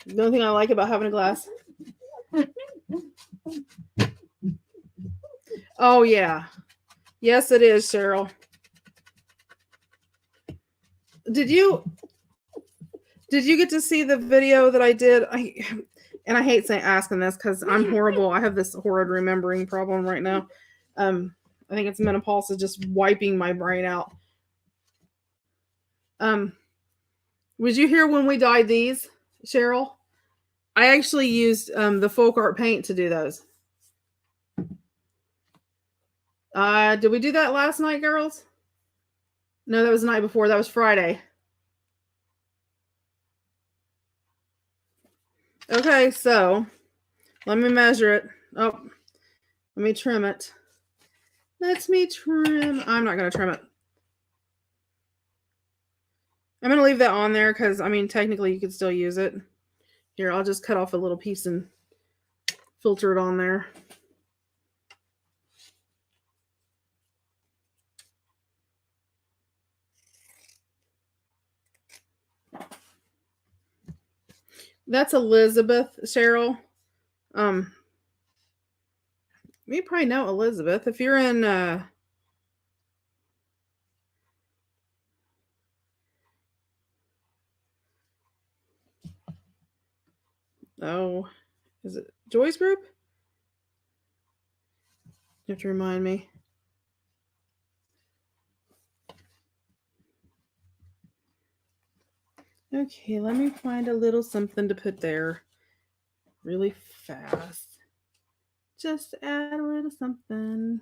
The only thing I like about having a glass. Oh, yeah. Yes, it is, Cheryl. Did you get to see the video that I did? And I hate asking this because I'm horrible. I have this horrid remembering problem right now. I think it's menopause is just wiping my brain out. Would you hear when we dyed these, Cheryl? I actually used the folk art paint to do those. Did we do that last night, girls? No, that was the night before. That was Friday. Okay, so let me measure it. Oh, let me trim it. Let me trim. I'm not going to trim it. I'm going to leave that on there because, I mean, technically you could still use it. Here, I'll just cut off a little piece and filter it on there. That's Elizabeth, Cheryl. You probably know Elizabeth. If you're in oh, is it Joy's group? You have to remind me. Okay, let me find a little something to put there really fast. Just add a little something.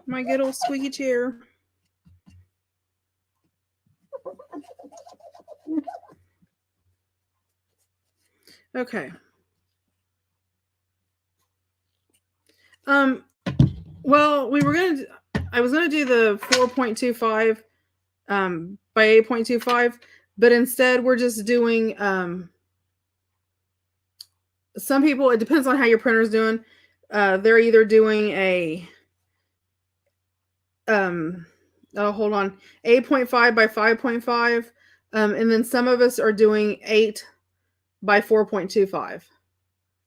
My good old squeaky chair. Okay. Well, I was gonna do the 4.25 by 8.25, but instead we're just doing some people, it depends on how your printer's doing. They're either doing a hold on, 8.5 by 5.5, and then some of us are doing 8 by 4.25.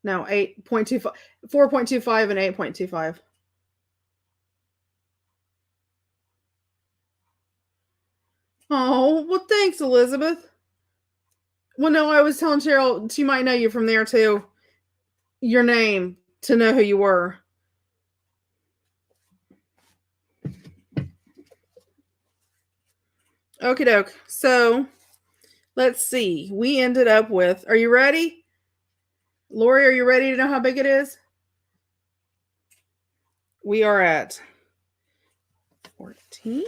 No, 8.25, 4.25 and 8.25. Oh, well, thanks, Elizabeth. Well, no, I was telling Cheryl, she might know you from there too. Your name, to know who you were. Okie doke. So, let's see. We ended up with, are you ready? Lori, are you ready to know how big it is? We are at 14,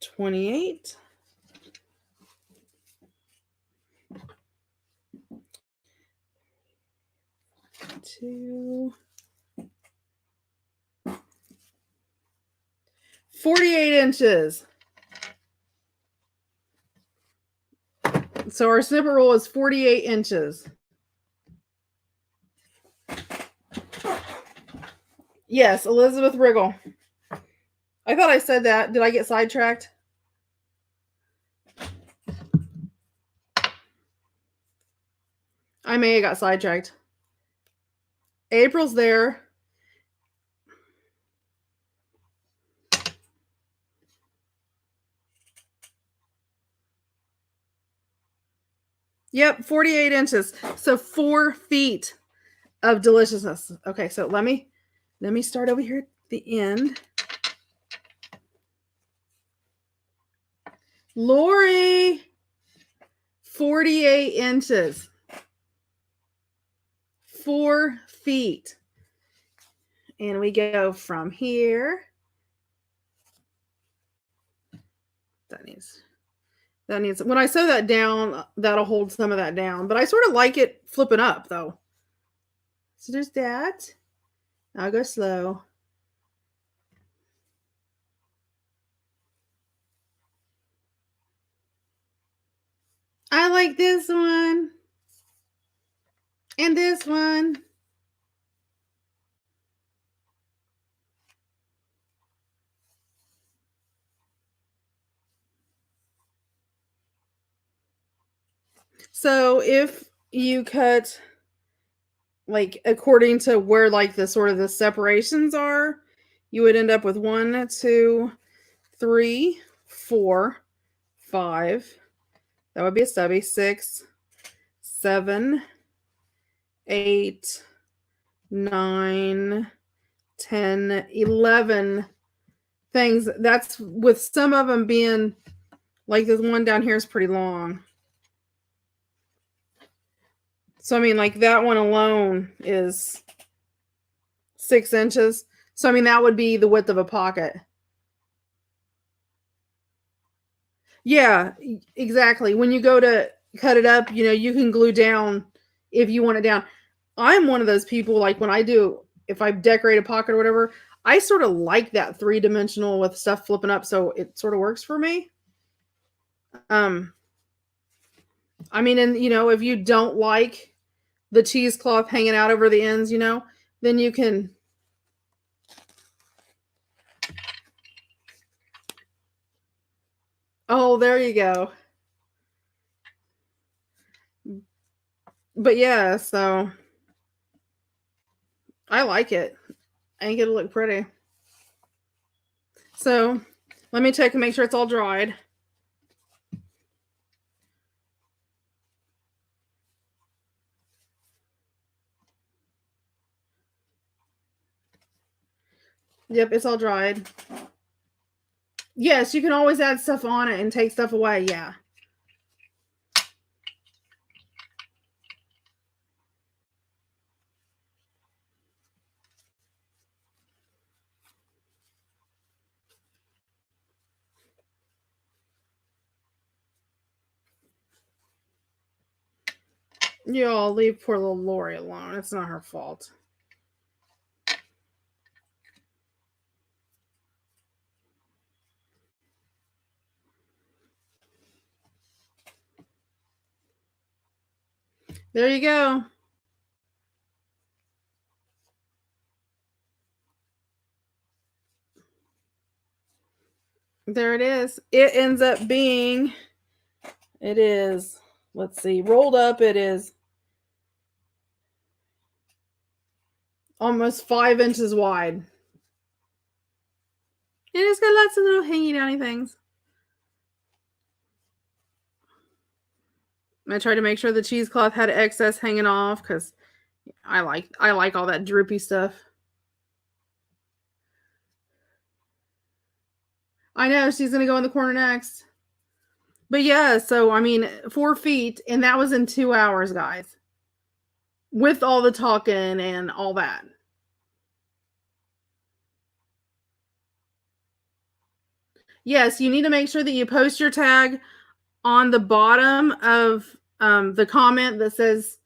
28, 2, 48 inches. So our snippet roll is 48 inches. Yes, Elizabeth Riggle. I thought I said that. Did I get sidetracked? may have got sidetracked. April's there. Yep, 48 inches. So 4 feet of deliciousness. Okay, so let me start over here at the end. Lori, 48 inches. 4 feet. And we go from here. That needs, when I sew that down, that'll hold some of that down. But I sort of like it flipping up though. So there's that. I'll go slow. I like this one. And this one. So if you cut like according to where like the sort of the separations are, you would end up with 1, 2, 3, 4, 5. That would be a stubby. 6, 7, 8, 9, 10, 11 things. That's with some of them being like this one down here is pretty long. So, I mean, like that one alone is 6 inches. So, I mean, that would be the width of a pocket. Yeah, exactly. When you go to cut it up, you know, you can glue down if you want it down. I'm one of those people, like when I do, if I decorate a pocket or whatever, I sort of like that 3-dimensional with stuff flipping up. So it sort of works for me. I mean, and you know, if you don't like the cheesecloth hanging out over the ends, you know, then you can. Oh, there you go. But yeah, so I like it. I think it'll look pretty. So let me check and make sure it's all dried. Yep, it's all dried. Yes, you can always add stuff on it and take stuff away. Yeah. Y'all leave poor little Lori alone. It's not her fault. There you go. There it is. It ends up being, it is, let's see, rolled up, it is almost 5 inches wide. And it's got lots of little hangy downy things. I tried to make sure the cheesecloth had excess hanging off because I like all that droopy stuff. I know she's gonna go in the corner next. But yeah, so I mean 4 feet, and that was in 2 hours, guys. With all the talking and all that. Yes, you need to make sure that you post your tag on the bottom of the comment that says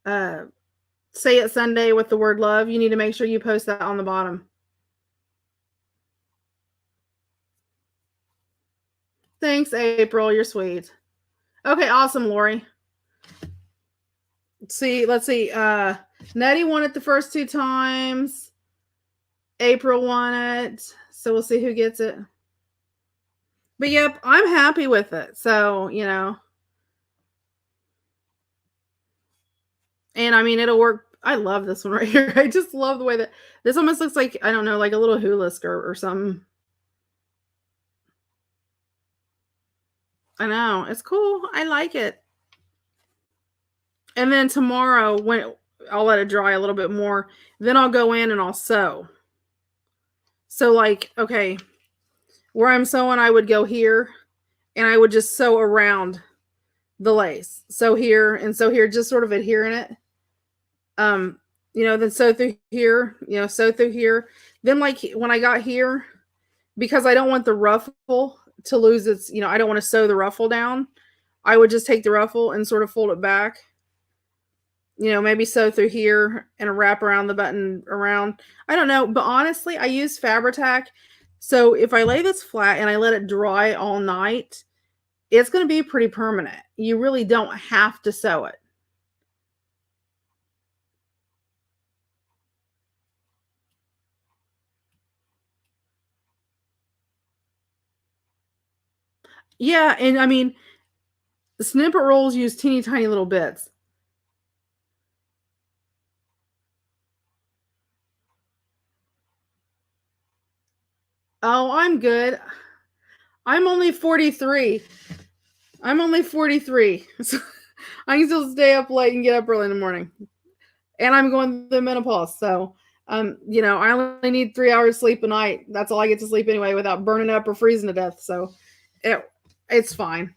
say it Sunday with the word love. You need to make sure you post that on the bottom. Thanks, April. You're sweet. Okay, awesome, Lori. Let's see. Nettie won it the first 2 times. April won it. So we'll see who gets it. But yep, I'm happy with it. So, you know. And I mean, it'll work. I love this one right here. I just love the way that this almost looks like, I don't know, like a little hula skirt or something. I know. It's cool. I like it. And then tomorrow, when I'll let it dry a little bit more, then I'll go in and I'll sew. So, like, okay, where I'm sewing, I would go here and I would just sew around the lace. Sew here and sew here, just sort of adhering it. Then sew through here, sew through here. Then, like, when I got here, because I don't want the ruffle to lose its, I don't want to sew the ruffle down. I would just take the ruffle and sort of fold it back. Maybe sew through here and wrap around the button around. I don't know, but honestly, I use Fabri-Tac. So if I lay this flat and I let it dry all night, it's going to be pretty permanent. You really don't have to sew it. Yeah, and I mean, the Snippet rolls use teeny tiny little bits. Oh, I'm good. I'm only 43. So I can still stay up late and get up early in the morning. And I'm going through menopause. So, I only need 3 hours sleep a night. That's all I get to sleep anyway without burning up or freezing to death. So it's fine.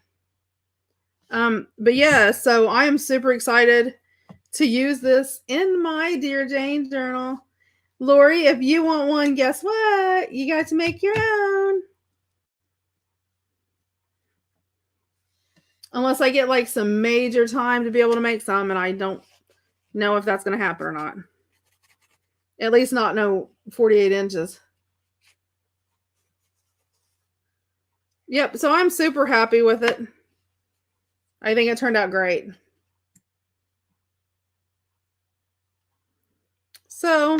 But yeah, so I am super excited to use this in my Dear Jane journal. Lori, if you want one, guess what? You got to make your own. Unless I get like some major time to be able to make some, and I don't know if that's going to happen or not. At least not no 48 inches. Yep, so I'm super happy with it. I think it turned out great. So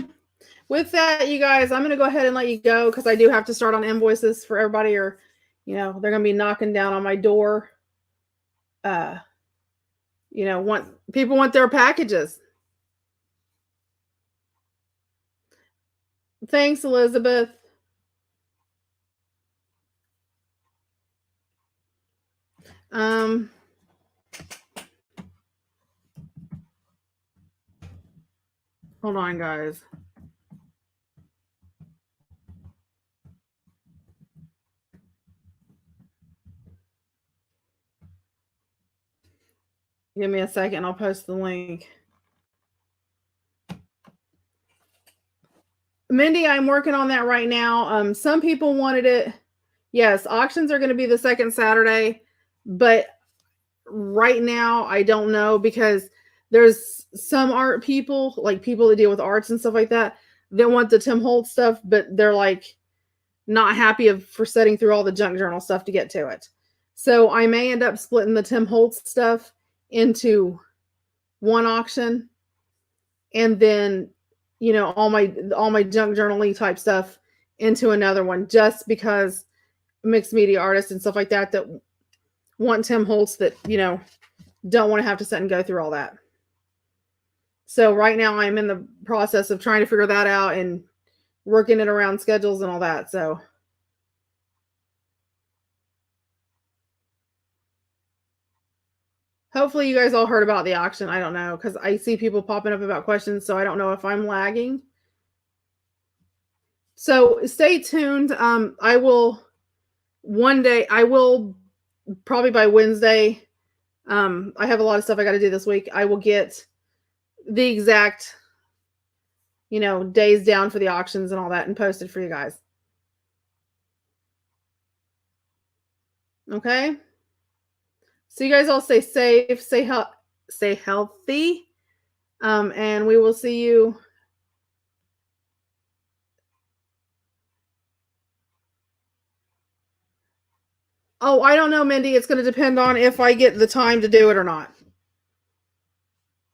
with that, you guys, I'm going to go ahead and let you go because I do have to start on invoices for everybody, or, they're going to be knocking down on my door. People want their packages. Thanks, Elizabeth. Hold on, guys. Give me a second. I'll post the link. Mindy, I'm working on that right now. Some people wanted it. Yes, auctions are going to be the second Saturday, but right now I don't know because there's some art people, like people that deal with arts and stuff like that, that want the Tim Holtz stuff, but they're like not happy for setting through all the junk journal stuff to get to it. So I may end up splitting the Tim Holtz stuff into one auction, and then all my junk journaling type stuff into another one, just because mixed media artists and stuff like that want Tim Holtz that don't want to have to sit and go through all that. So right now I'm in the process of trying to figure that out and working it around schedules and all that. So hopefully you guys all heard about the auction. I don't know, because I see people popping up about questions, so I don't know if I'm lagging. So stay tuned. I will probably by Wednesday. I have a lot of stuff I got to do this week. I will get the exact, days down for the auctions and all that and post it for you guys. Okay. So you guys all stay safe, stay healthy. And we will see you. Oh, I don't know, Mindy. It's going to depend on if I get the time to do it or not.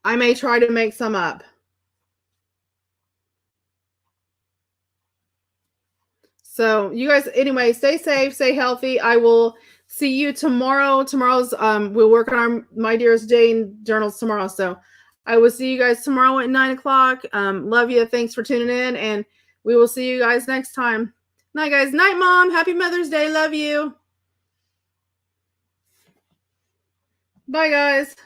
I may try to make some up. So you guys, anyway, stay safe, stay healthy. I will see you tomorrow. We'll work on my Dearest Jane journals tomorrow. So I will see you guys tomorrow at 9 o'clock. Love you. Thanks for tuning in, and we will see you guys next time. Night, guys. Night, Mom. Happy Mother's Day. Love you. Bye, guys.